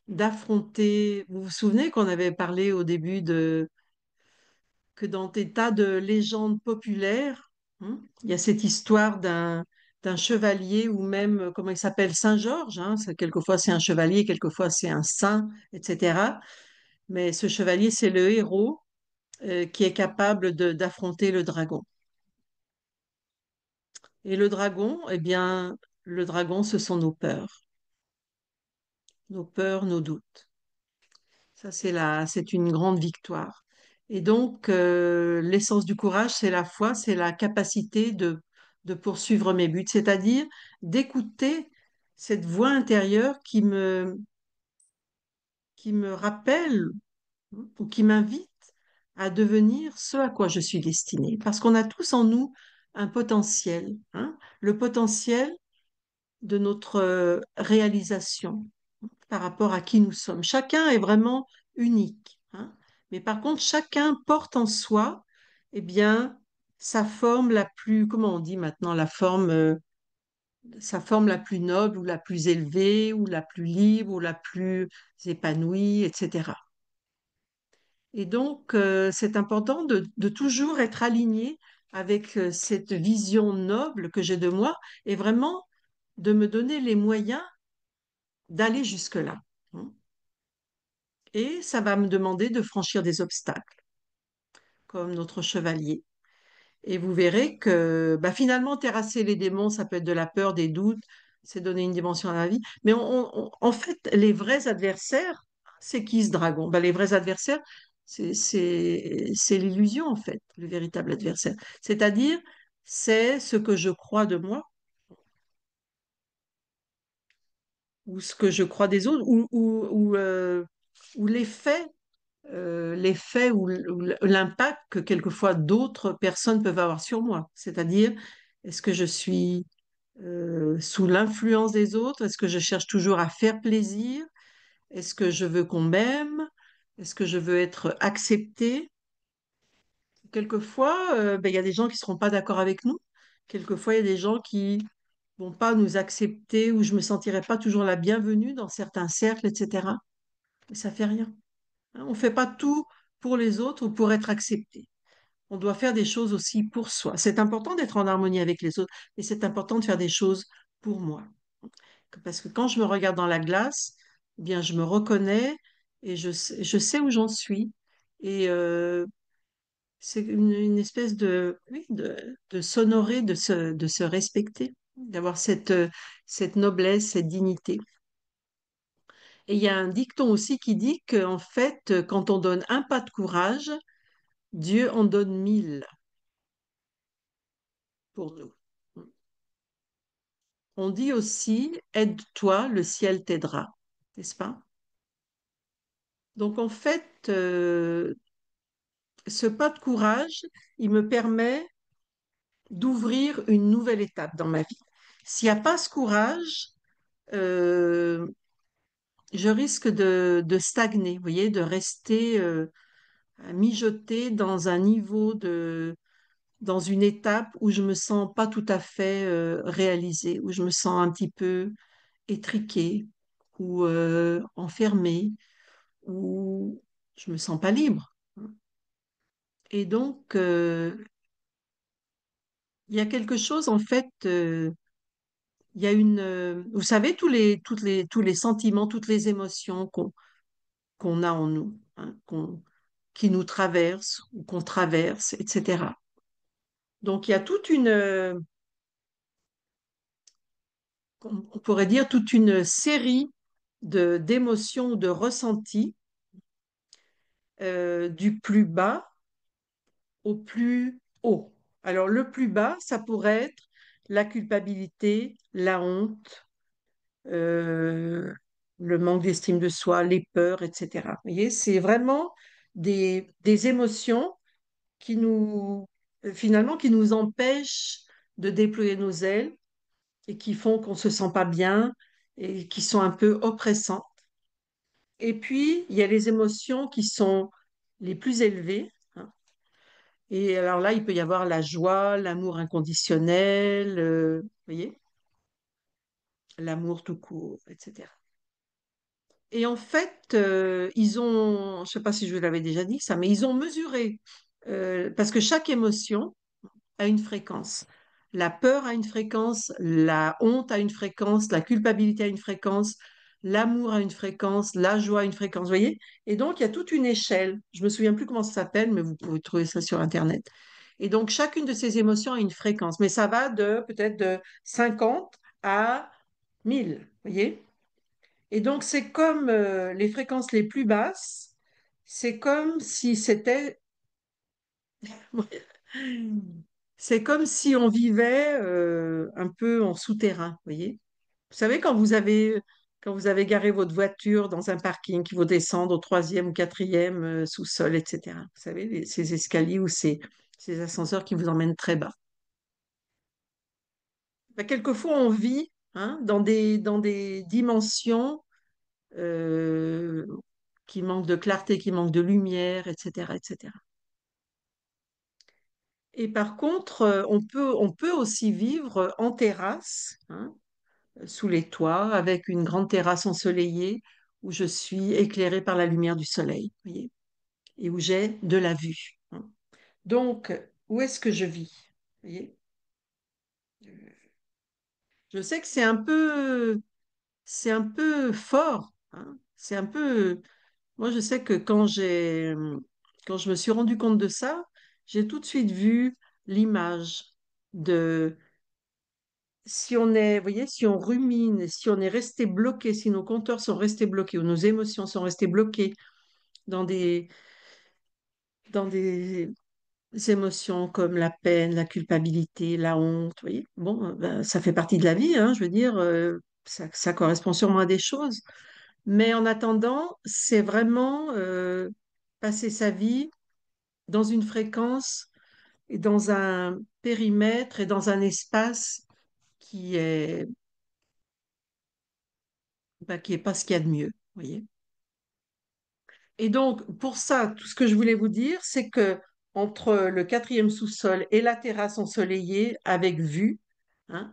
A: d'affronter... Vous vous souvenez qu'on avait parlé au début que dans des tas de légendes populaires, hein, il y a cette histoire d'un chevalier ou même, comment il s'appelle, Saint-Georges, hein, quelquefois c'est un chevalier, quelquefois c'est un saint, etc. Mais ce chevalier, c'est le héros qui est capable d'affronter le dragon. Et le dragon, eh bien, le dragon, ce sont nos peurs, nos doutes. Ça, c'est une grande victoire. Et donc, l'essence du courage, c'est la foi, c'est la capacité de poursuivre mes buts, c'est-à-dire d'écouter cette voix intérieure qui me rappelle ou qui m'invite à devenir ce à quoi je suis destinée. Parce qu'on a tous en nous un potentiel, hein, le potentiel de notre réalisation par rapport à qui nous sommes. Chacun est vraiment unique, hein. Mais par contre, chacun porte en soi, eh bien, sa forme la plus, comment on dit maintenant, sa forme la plus noble ou la plus élevée ou la plus libre ou la plus épanouie, etc. Et donc, c'est important de toujours être aligné avec cette vision noble que j'ai de moi et vraiment de me donner les moyens d'aller jusque-là, hein. Et ça va me demander de franchir des obstacles, comme notre chevalier. Et vous verrez que bah, finalement, terrasser les démons, ça peut être de la peur, des doutes, c'est donner une dimension à la vie. Mais en fait, les vrais adversaires, c'est qui ce dragon? Bah, les vrais adversaires, c'est l'illusion, en fait, le véritable adversaire. C'est-à-dire, c'est ce que je crois de moi ou ce que je crois des autres ou l'effet ou l'impact que quelquefois d'autres personnes peuvent avoir sur moi. C'est-à-dire, est-ce que je suis sous l'influence des autres? Est-ce que je cherche toujours à faire plaisir? Est-ce que je veux qu'on m'aime? Est-ce que je veux être acceptée? Quelquefois, ben, il y a des gens qui ne seront pas d'accord avec nous. Quelquefois, il y a des gens qui vont pas nous accepter ou je me sentirai pas toujours la bienvenue dans certains cercles, etc. Mais ça fait rien, hein. On ne fait pas tout pour les autres ou pour être accepté. On doit faire des choses aussi pour soi. C'est important d'être en harmonie avec les autres, mais c'est important de faire des choses pour moi. Parce que quand je me regarde dans la glace, eh bien, je me reconnais et je sais où j'en suis. Et c'est une espèce oui, de s'honorer, de se respecter, d'avoir cette noblesse, cette dignité. Et il y a un dicton aussi qui dit qu'en fait, quand on donne un pas de courage, Dieu en donne 1000 pour nous. On dit aussi, aide-toi, le ciel t'aidera, n'est-ce pas? Donc en fait, ce pas de courage, il me permet d'ouvrir une nouvelle étape dans ma vie. S'il n'y a pas ce courage, euh, je risque de stagner, vous voyez, de rester mijoter dans un niveau dans une étape où je me sens pas tout à fait réalisée, où je me sens un petit peu étriquée ou enfermée, où je me sens pas libre. Et donc, il y a quelque chose, en fait, il y a vous savez, tous les sentiments, toutes les émotions qu'on a en nous, hein, qui nous traversent ou qu'on traverse, etc. Donc, il y a on pourrait dire, toute une série d'émotions, de ressentis, du plus bas au plus haut. Alors, le plus bas, ça pourrait être la culpabilité, la honte, euh, le manque d'estime de soi, les peurs, etc. Vous voyez, c'est vraiment des émotions qui finalement, qui nous empêchent de déployer nos ailes et qui font qu'on ne se sent pas bien et qui sont un peu oppressantes. Et puis, il y a les émotions qui sont les plus élevées, hein. Et alors là, il peut y avoir la joie, l'amour inconditionnel, vous voyez, l'amour tout court, etc. Et en fait, je ne sais pas si je vous l'avais déjà dit ça, mais ils ont mesuré, parce que chaque émotion a une fréquence. La peur a une fréquence, la honte a une fréquence, la culpabilité a une fréquence, l'amour a une fréquence, la joie a une fréquence, vous voyez? Et donc, il y a toute une échelle. Je me souviens plus comment ça s'appelle, mais vous pouvez trouver ça sur Internet. Et donc, chacune de ces émotions a une fréquence, mais ça va de peut-être de 50 à 1000, vous voyez? Et donc, c'est comme les fréquences les plus basses, c'est comme si c'était, c'est comme si on vivait un peu en souterrain, vous voyez? Vous savez, quand vous avez garé votre voiture dans un parking, qu'il faut descendre au troisième ou quatrième sous-sol, etc. Vous savez, ces escaliers ou ces ascenseurs qui vous emmènent très bas. Ben, quelquefois, on vit hein, dans des dimensions euh, qui manquent de clarté, qui manquent de lumière, etc., etc. Et par contre, on peut aussi vivre en terrasse, hein, sous les toits, avec une grande terrasse ensoleillée où je suis éclairée par la lumière du soleil, vous voyez, et où j'ai de la vue, hein. Donc, où est-ce que je vis? Vous voyez? Je sais que c'est un peu fort, hein. C'est un peu. Moi, je sais que quand je me suis rendu compte de ça, j'ai tout de suite vu l'image de si on est, vous voyez, si on rumine, si on est resté bloqué, si nos compteurs sont restés bloqués ou nos émotions sont restées bloquées dans dans des émotions comme la peine, la culpabilité, la honte, vous voyez, bon, ben, ça fait partie de la vie, hein, je veux dire, ça correspond sûrement à des choses. Mais en attendant, c'est vraiment passer sa vie dans une fréquence et dans un périmètre et dans un espace qui est, bah, qui est pas ce qu'il y a de mieux, vous voyez. Et donc, pour ça, tout ce que je voulais vous dire, c'est que entre le quatrième sous-sol et la terrasse ensoleillée avec vue, hein,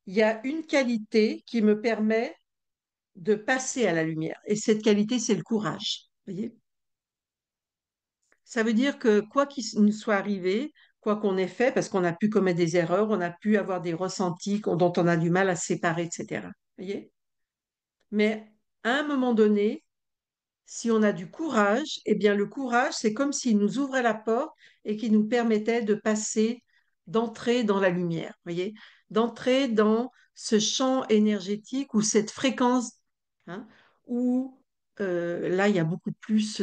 A: il y a une qualité qui me permet de passer à la lumière. Et cette qualité, c'est le courage. Vous voyez? Ça veut dire que quoi qu'il nous soit arrivé, quoi qu'on ait fait, parce qu'on a pu commettre des erreurs, on a pu avoir des ressentis dont on a du mal à se séparer, etc. Vous voyez? Mais à un moment donné, si on a du courage, eh bien le courage, c'est comme s'il nous ouvrait la porte et qui nous permettait de passer, d'entrer dans la lumière, voyez, d'entrer dans ce champ énergétique ou cette fréquence, hein, où là, il y a beaucoup plus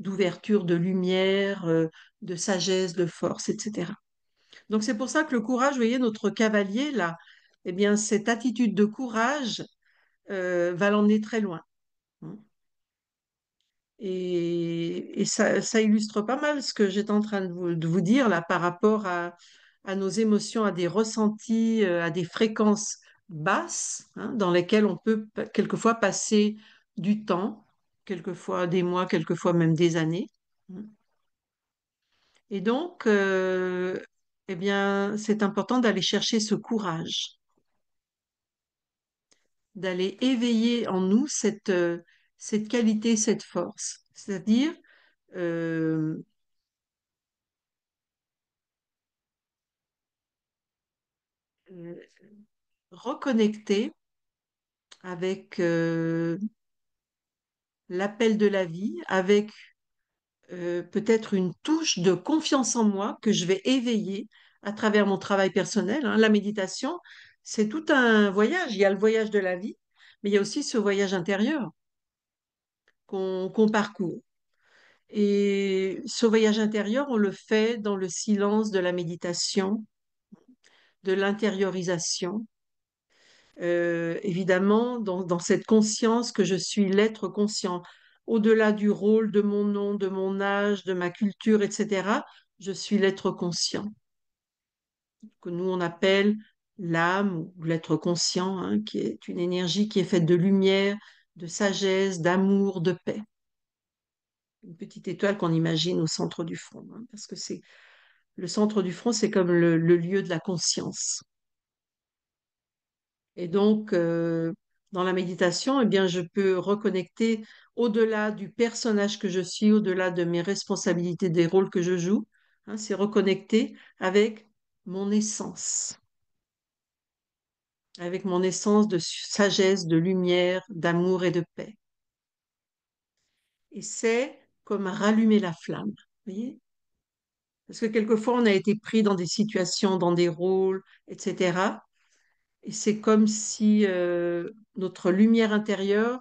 A: d'ouverture, de lumière, de sagesse, de force, etc. Donc c'est pour ça que le courage, vous voyez, notre cavalier, là, eh bien cette attitude de courage va l'emmener très loin, hein. Et ça illustre pas mal ce que j'étais en train de vous dire là par rapport à nos émotions, à des ressentis, à des fréquences basses, hein, dans lesquelles on peut quelquefois passer du temps, quelquefois des mois, quelquefois même des années, hein. Et donc, eh bien, c'est important d'aller chercher ce courage, d'aller éveiller en nous cette qualité, cette force, c'est-à-dire euh, euh, reconnecter avec l'appel de la vie, avec peut-être une touche de confiance en moi que je vais éveiller à travers mon travail personnel, hein. La méditation, c'est tout un voyage. Il y a le voyage de la vie, mais il y a aussi ce voyage intérieur qu'on parcourt. Et ce voyage intérieur, on le fait dans le silence de la méditation, de l'intériorisation, évidemment, dans cette conscience que je suis l'être conscient, au-delà du rôle, de mon nom, de mon âge, de ma culture, etc., je suis l'être conscient, que nous on appelle l'âme ou l'être conscient, hein, qui est une énergie qui est faite de lumière, de sagesse, d'amour, de paix. Une petite étoile qu'on imagine au centre du front, hein, parce que c'est le centre du front, c'est comme le lieu de la conscience. Et donc, dans la méditation, eh bien, je peux reconnecter au-delà du personnage que je suis, au-delà de mes responsabilités, des rôles que je joue, hein, c'est reconnecter avec mon essence de sagesse, de lumière, d'amour et de paix. Et c'est comme rallumer la flamme, vous voyez? Parce que quelquefois, on a été pris dans des situations, dans des rôles, etc. Et c'est comme si notre lumière intérieure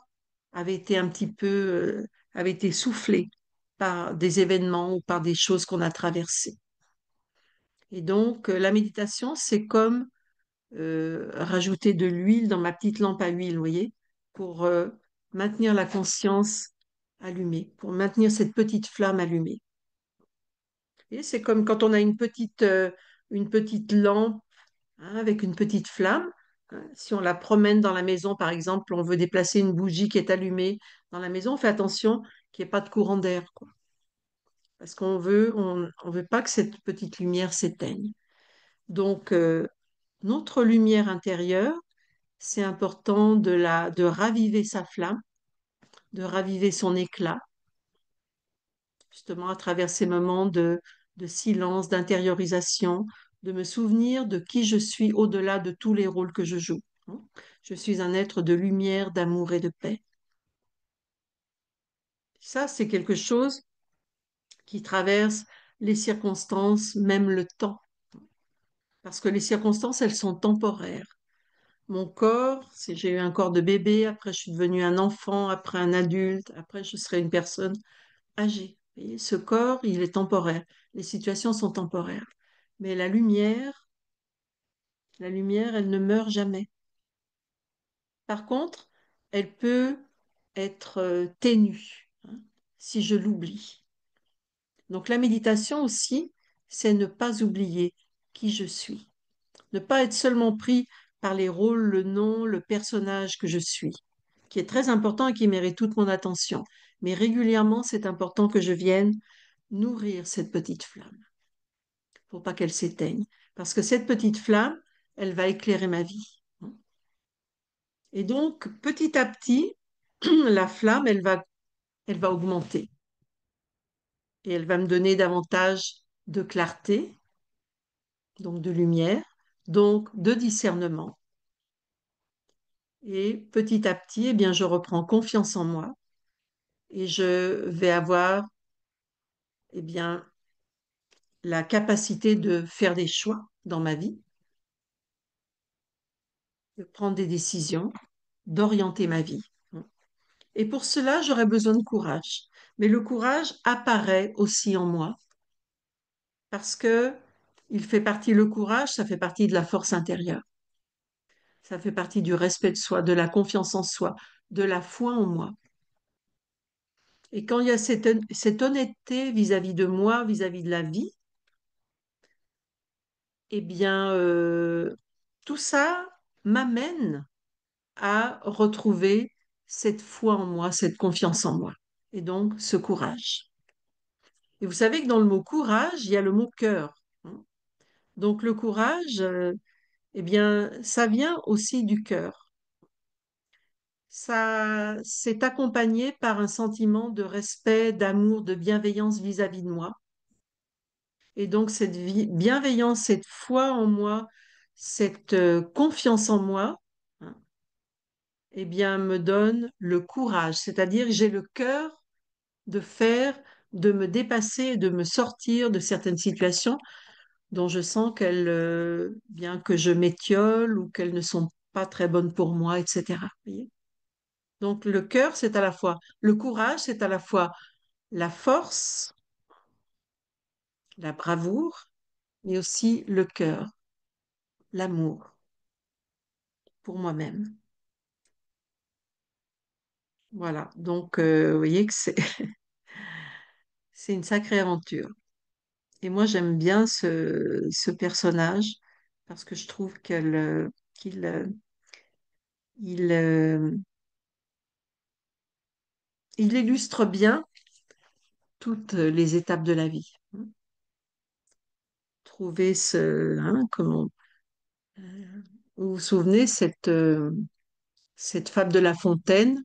A: avait été un petit peu, avait été soufflée par des événements ou par des choses qu'on a traversées. Et donc, la méditation, c'est comme rajouter de l'huile dans ma petite lampe à huile, vous voyez, pour maintenir la conscience allumée, pour maintenir cette petite flamme allumée. Et c'est comme quand on a une petite lampe, hein, avec une petite flamme. Hein. Si on la promène dans la maison, par exemple, on veut déplacer une bougie qui est allumée dans la maison, on fait attention qu'il n'y ait pas de courant d'air, quoi. Parce on veut pas que cette petite lumière s'éteigne. Donc, notre lumière intérieure, c'est important de raviver sa flamme, de raviver son éclat, justement à travers ces moments de silence, d'intériorisation, de me souvenir de qui je suis au-delà de tous les rôles que je joue. Hein. Je suis un être de lumière, d'amour et de paix. Ça, c'est quelque chose qui traverse les circonstances, même le temps, parce que les circonstances, elles sont temporaires. Mon corps, si j'ai eu un corps de bébé, après je suis devenue un enfant, après un adulte, après je serai une personne âgée. Vous voyez, ce corps, il est temporaire. Les situations sont temporaires. Mais la lumière, elle ne meurt jamais. Par contre, elle peut être ténue, hein, si je l'oublie. Donc la méditation aussi, c'est ne pas oublier qui je suis. Ne pas être seulement pris par les rôles, le nom, le personnage que je suis, qui est très important et qui mérite toute mon attention. Mais régulièrement, c'est important que je vienne nourrir cette petite flamme pour pas qu'elle s'éteigne. Parce que cette petite flamme, elle va éclairer ma vie. Et donc, petit à petit, la flamme, elle va augmenter et elle va me donner davantage de clarté, donc de lumière, donc de discernement. Et petit à petit, eh bien, je reprends confiance en moi et je vais avoir, eh bien, la capacité de faire des choix dans ma vie, de prendre des décisions, d'orienter ma vie. Et pour cela, j'aurais besoin de courage. Mais le courage apparaît aussi en moi parce que le courage, ça fait partie de la force intérieure. Ça fait partie du respect de soi, de la confiance en soi, de la foi en moi. Et quand il y a cette honnêteté vis-à-vis de moi, vis-à-vis de la vie, eh bien, tout ça m'amène à retrouver cette foi en moi, cette confiance en moi. Et donc, ce courage. Et vous savez que dans le mot courage, il y a le mot cœur. Hein. Donc, le courage, eh bien, ça vient aussi du cœur. Ça, c'est accompagné par un sentiment de respect, d'amour, de bienveillance vis-à-vis de moi. Et donc, cette bienveillance, cette foi en moi, cette confiance en moi, hein, eh bien, me donne le courage. C'est-à-dire que j'ai le cœur de faire, de me dépasser, de me sortir de certaines situations dont je sens qu'elles, bien que je m'étiole ou qu'elles ne sont pas très bonnes pour moi, etc. Vous voyez. Donc, le cœur, c'est à la fois, le courage, c'est à la fois la force, la bravoure, mais aussi le cœur, l'amour pour moi-même. Voilà. Donc, vous voyez que c'est une sacrée aventure. Et moi, j'aime bien ce personnage parce que je trouve qu'il il, il illustre bien toutes les étapes de la vie. Trouver hein, vous vous souvenez cette fable de La Fontaine,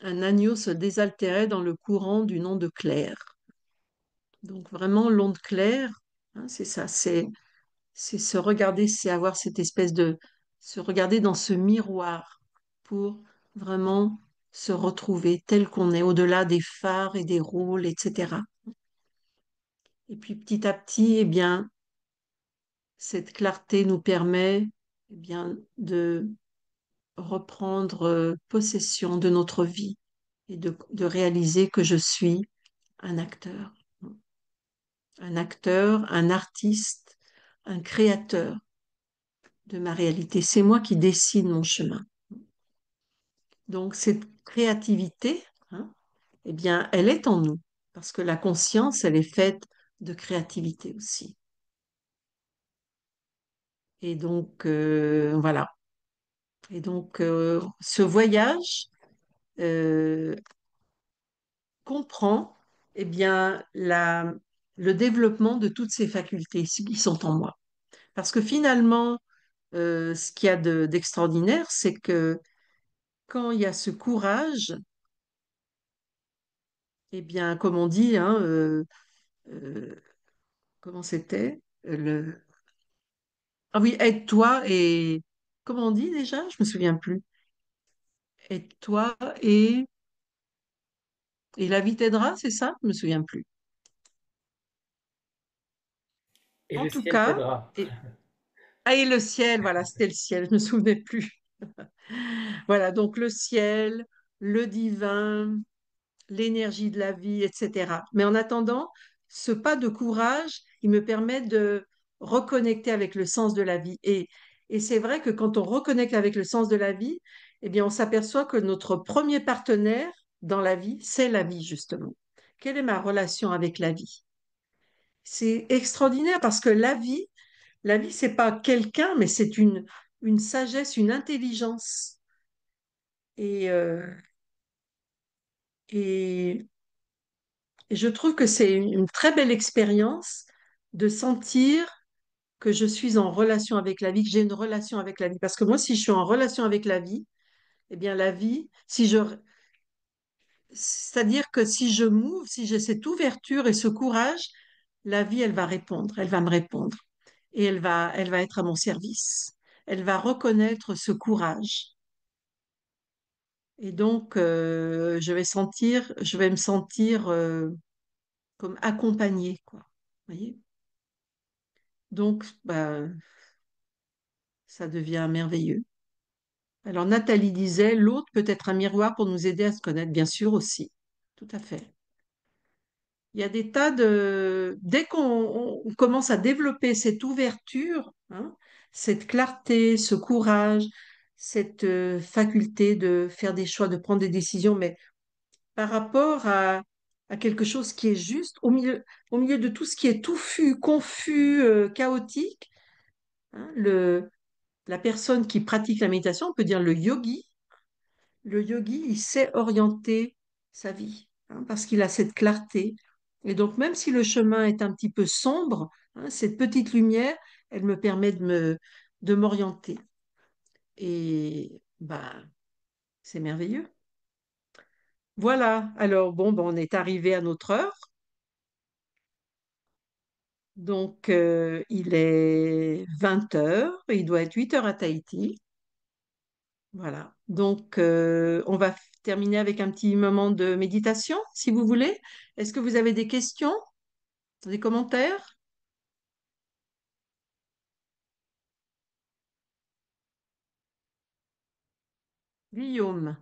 A: un agneau se désaltérait dans le courant d'une onde claire. Donc vraiment l'onde claire, hein, c'est ça, c'est se regarder, c'est avoir cette espèce de se regarder dans ce miroir pour vraiment se retrouver tel qu'on est, au-delà des phares et des rôles, etc. Et puis petit à petit, eh bien, cette clarté nous permet, eh bien, de reprendre possession de notre vie et de réaliser que je suis un acteur, un artiste, un créateur de ma réalité. C'est moi qui dessine mon chemin. Donc cette créativité, hein, eh bien, elle est en nous, parce que la conscience, elle est faite de créativité aussi. Et donc, voilà. Et donc, ce voyage euh, comprend, eh bien, le développement de toutes ces facultés qui sont en moi. Parce que finalement, ce qu'il y a d'extraordinaire, c'est que quand il y a ce courage, eh bien, comme on dit, hein, euh, comment c'était? Ah oui, aide-toi et... Comment on dit déjà? Je me souviens plus. Aide-toi et la vie t'aidera, c'est ça? Je me souviens plus.
B: Et
A: En
B: le
A: tout
B: ciel
A: cas,
B: t'aidera.
A: et le ciel, voilà, c'était le ciel, je me souvenais plus. Voilà, donc le ciel, le divin, l'énergie de la vie, etc. Mais en attendant, ce pas de courage, il me permet de reconnecter avec le sens de la vie. Et c'est vrai que quand on reconnecte avec le sens de la vie, eh bien, on s'aperçoit que notre premier partenaire dans la vie, c'est la vie, justement. Quelle est ma relation avec la vie? C'est extraordinaire parce que la vie, c'est pas quelqu'un, mais c'est une sagesse, une intelligence. Et, et Et je trouve que c'est une très belle expérience de sentir que je suis en relation avec la vie, que j'ai une relation avec la vie. Parce que moi, si je suis en relation avec la vie, eh bien, la vie, c'est-à-dire que si je m'ouvre, si j'ai cette ouverture et ce courage, la vie, elle va répondre, elle va me répondre. Et elle va être à mon service. Elle va reconnaître ce courage. Et donc, je vais me sentir comme accompagnée, quoi. Vous voyez? Donc, bah, ça devient merveilleux. Alors, Nathalie disait, l'autre peut être un miroir pour nous aider à se connaître, bien sûr aussi. Tout à fait. Il y a des tas de... Dès qu'on commence à développer cette ouverture, hein, cette clarté, ce courage, cette faculté de faire des choix, de prendre des décisions, mais par rapport à quelque chose qui est juste, au milieu de tout ce qui est touffu, confus, chaotique, hein, la personne qui pratique la méditation, on peut dire le yogi, il sait orienter sa vie, hein, parce qu'il a cette clarté. Et donc, même si le chemin est un petit peu sombre, hein, cette petite lumière, elle me permet de m'orienter. Et bah, c'est merveilleux. Voilà, alors bon, ben, on est arrivé à notre heure. Donc, il est 20 heures, il doit être 8 heures à Tahiti. Voilà. Donc, on va terminer avec un petit moment de méditation, si vous voulez. Est-ce que vous avez des questions, des commentaires? Guillaume,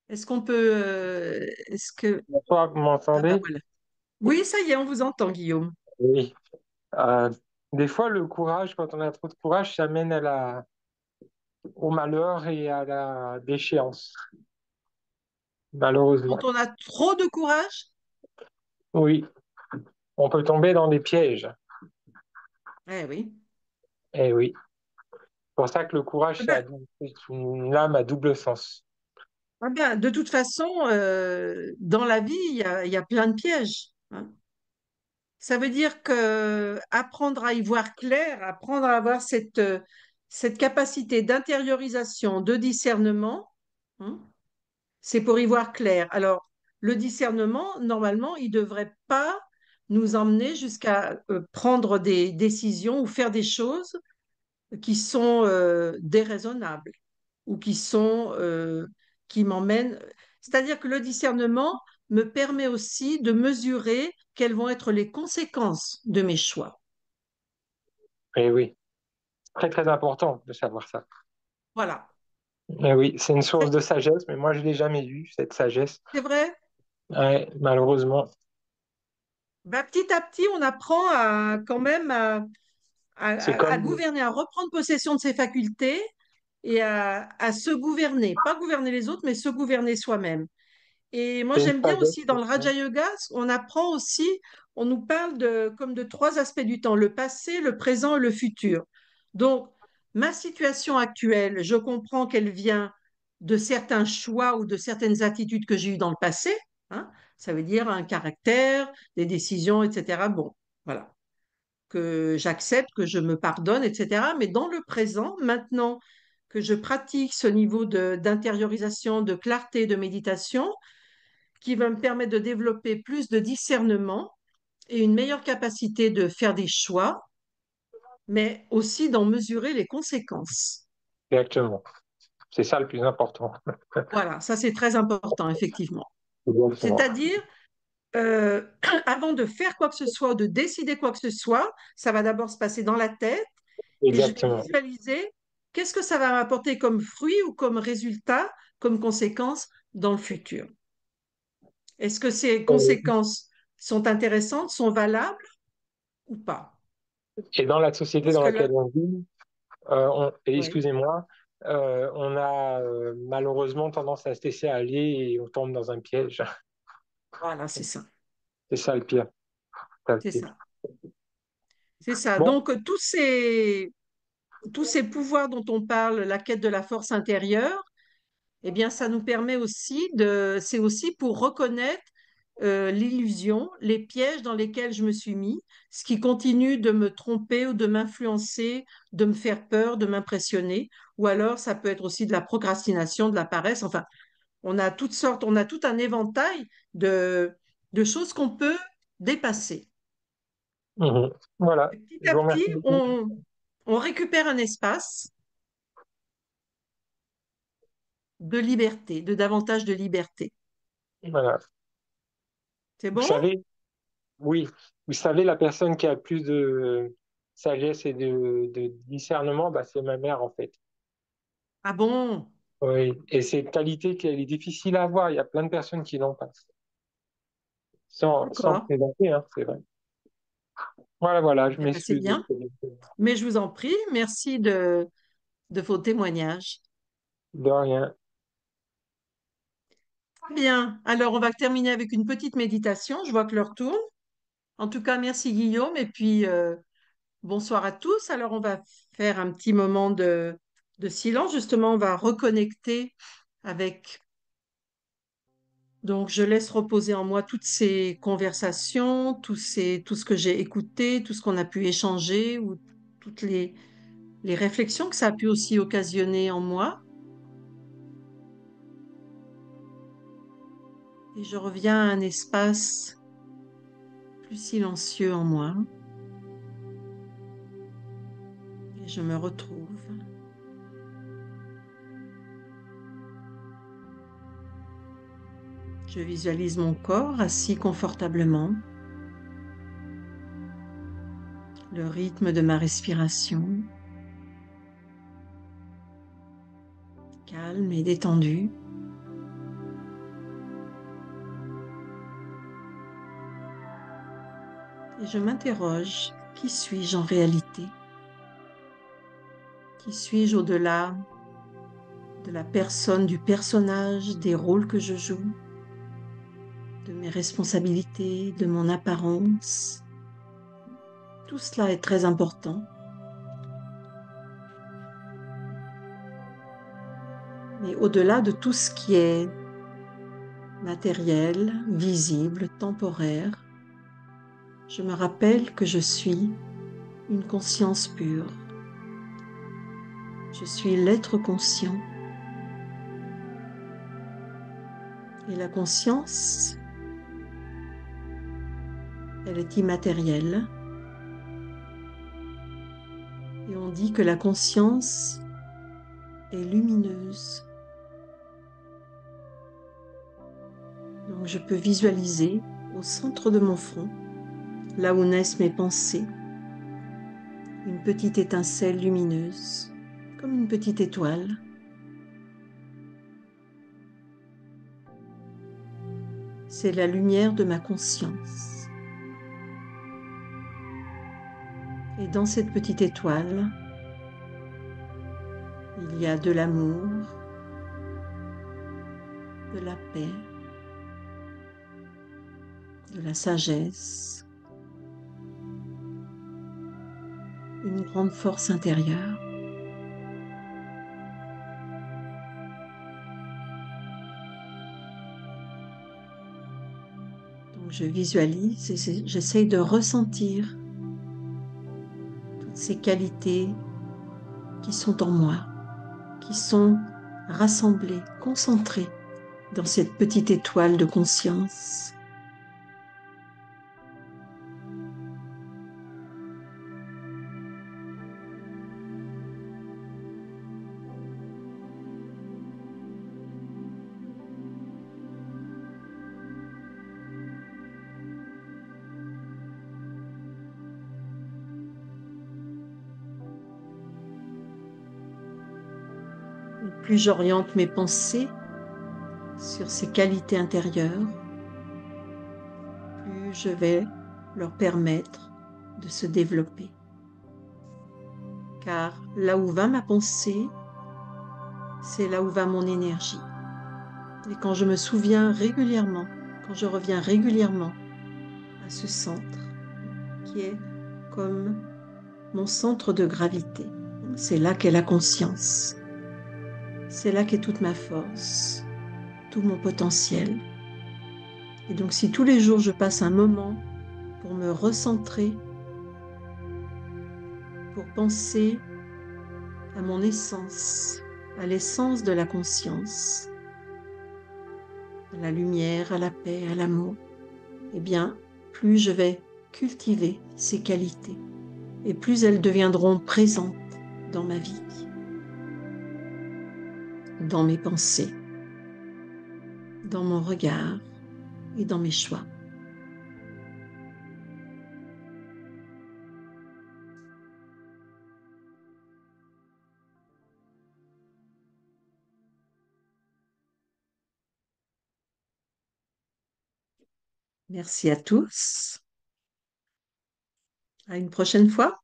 A: est-ce qu'on peut... est-ce que...
B: Bonsoir, vous
A: Ah bah
B: m'entendez?
A: voilà. Oui, ça y est, on vous entend, Guillaume.
B: Oui. Euh, des fois, le courage, quand on a trop de courage, ça mène au malheur et à la déchéance, malheureusement.
A: Quand on a trop de courage,
B: Oui, on peut tomber dans des pièges.
A: eh oui.
B: Eh oui. C'est pour ça que le courage,
A: Eh ben,
B: c'est une lame à double sens.
A: eh ben, de toute façon, dans la vie, il y a plein de pièges, hein. Ça veut dire que apprendre à y voir clair, apprendre à avoir cette capacité d'intériorisation, de discernement, hein, c'est pour y voir clair. Alors, le discernement, normalement, il ne devrait pas nous emmener jusqu'à prendre des décisions ou faire des choses qui sont déraisonnables ou qui m'emmènent. C'est-à-dire que le discernement, me permet aussi de mesurer quelles vont être les conséquences de mes choix.
B: Et oui, très très important de savoir ça.
A: Voilà.
B: Et oui, c'est une source de sagesse, mais moi je l'ai jamais eue, cette sagesse.
A: C'est vrai.
B: Ouais, malheureusement,
A: Ben, petit à petit, on apprend à quand même
B: c'est
A: à
B: comme
A: gouverner, à reprendre possession de ses facultés et à se gouverner. Pas gouverner les autres, mais se gouverner soi-même. Et moi,
B: c'est une
A: j'aime bien
B: sagesse.
A: aussi dans le Raja Yoga, on apprend aussi, on nous parle comme de trois aspects du temps, le passé, le présent et le futur. Donc, ma situation actuelle, je comprends qu'elle vient de certains choix ou de certaines attitudes que j'ai eues dans le passé, hein. Ça veut dire un caractère, des décisions, etc. Bon, voilà, que j'accepte, que je me pardonne, etc. Mais dans le présent, maintenant que je pratique ce niveau d'intériorisation, de clarté, de méditation, qui va me permettre de développer plus de discernement et une meilleure capacité de faire des choix, mais aussi d'en mesurer les conséquences.
B: Exactement. C'est ça le plus important.
A: Voilà, ça c'est très important, effectivement.
B: Exactement.
A: C'est-à-dire, avant de faire quoi que ce soit, de décider quoi que ce soit, ça va d'abord se passer dans la tête et je vais
B: Exactement.
A: visualiser qu'est-ce que ça va m'apporter comme fruit ou comme résultat, comme conséquence dans le futur. Est-ce que ces conséquences sont intéressantes, sont valables ou pas?
B: Et dans la société
A: Parce
B: dans
A: que là,
B: laquelle on vit,
A: oui,
B: excusez-moi, on a malheureusement tendance à se laisser aller et on tombe dans un piège.
A: voilà, c'est ça.
B: C'est ça le pire. C'est ça le
A: C'est
B: pire.
A: ça. C'est ça.
B: Bon,
A: Donc, tous ces pouvoirs dont on parle, la quête de la force intérieure, eh bien, ça nous permet aussi c'est aussi pour reconnaître l'illusion, les pièges dans lesquels je me suis mis, ce qui continue de me tromper ou de m'influencer, de me faire peur, de m'impressionner, ou alors ça peut être aussi de la procrastination, de la paresse. Enfin, on a toutes sortes, on a tout un éventail de choses qu'on peut dépasser.
B: mhm. Voilà.
A: Et petit
B: Je
A: à
B: vous
A: petit,
B: remercie beaucoup.
A: on récupère un espace de liberté, de davantage de liberté.
B: Voilà.
A: C'est
B: Vous
A: bon?
B: savez, oui, vous savez, la personne qui a le plus de sagesse et de discernement, bah, c'est ma mère, en fait.
A: Ah bon?
B: Oui. Et c'est une qualité qui elle est difficile à avoir. Il y a plein de personnes qui l'ont pas. Sans
A: D'accord.
B: présenter, hein, c'est vrai. Voilà, voilà, je
A: Eh ben, c'est
B: m'excuse.
A: bien. Mais je vous en prie, merci de vos témoignages.
B: De rien.
A: Bien, alors on va terminer avec une petite méditation. Je vois que l'heure tourne. En tout cas, merci Guillaume et puis bonsoir à tous. Alors on va faire un petit moment de silence. Justement, on va reconnecter avec. Donc je laisse reposer en moi toutes ces conversations, tout ce que j'ai écouté, tout ce qu'on a pu échanger ou toutes les réflexions que ça a pu aussi occasionner en moi. Et je reviens à un espace plus silencieux en moi et je me retrouve. Je visualise mon corps assis confortablement, le rythme de ma respiration, calme et détendu. Et je m'interroge, qui suis-je en réalité? Qui suis-je au-delà de la personne, du personnage, des rôles que je joue, de mes responsabilités, de mon apparence? Tout cela est très important. Mais au-delà de tout ce qui est matériel, visible, temporaire, je me rappelle que je suis une conscience pure. Je suis l'être conscient. Et la conscience, elle est immatérielle. Et on dit que la conscience est lumineuse. Donc Donc je peux visualiser au centre de mon front, là où naissent mes pensées, une petite étincelle lumineuse, comme une petite étoile. C'est la lumière de ma conscience. Et dans cette petite étoile, il y a de l'amour, de la paix, de la sagesse, une grande force intérieure. Donc je visualise et j'essaye de ressentir toutes ces qualités qui sont en moi, qui sont rassemblées, concentrées dans cette petite étoile de conscience. Et plus j'oriente mes pensées sur ces qualités intérieures, plus je vais leur permettre de se développer. Car là où va ma pensée, c'est là où va mon énergie. Et quand je me souviens régulièrement, quand je reviens régulièrement à ce centre, qui est comme mon centre de gravité, c'est là qu'est la conscience. C'est là qu'est toute ma force, tout mon potentiel. Et donc si tous les jours je passe un moment pour me recentrer, pour penser à mon essence, à l'essence de la conscience, à la lumière, à la paix, à l'amour, eh bien, plus je vais cultiver ces qualités et plus elles deviendront présentes dans ma vie, dans mes pensées, dans mon regard et dans mes choix. Merci à tous. À une prochaine fois.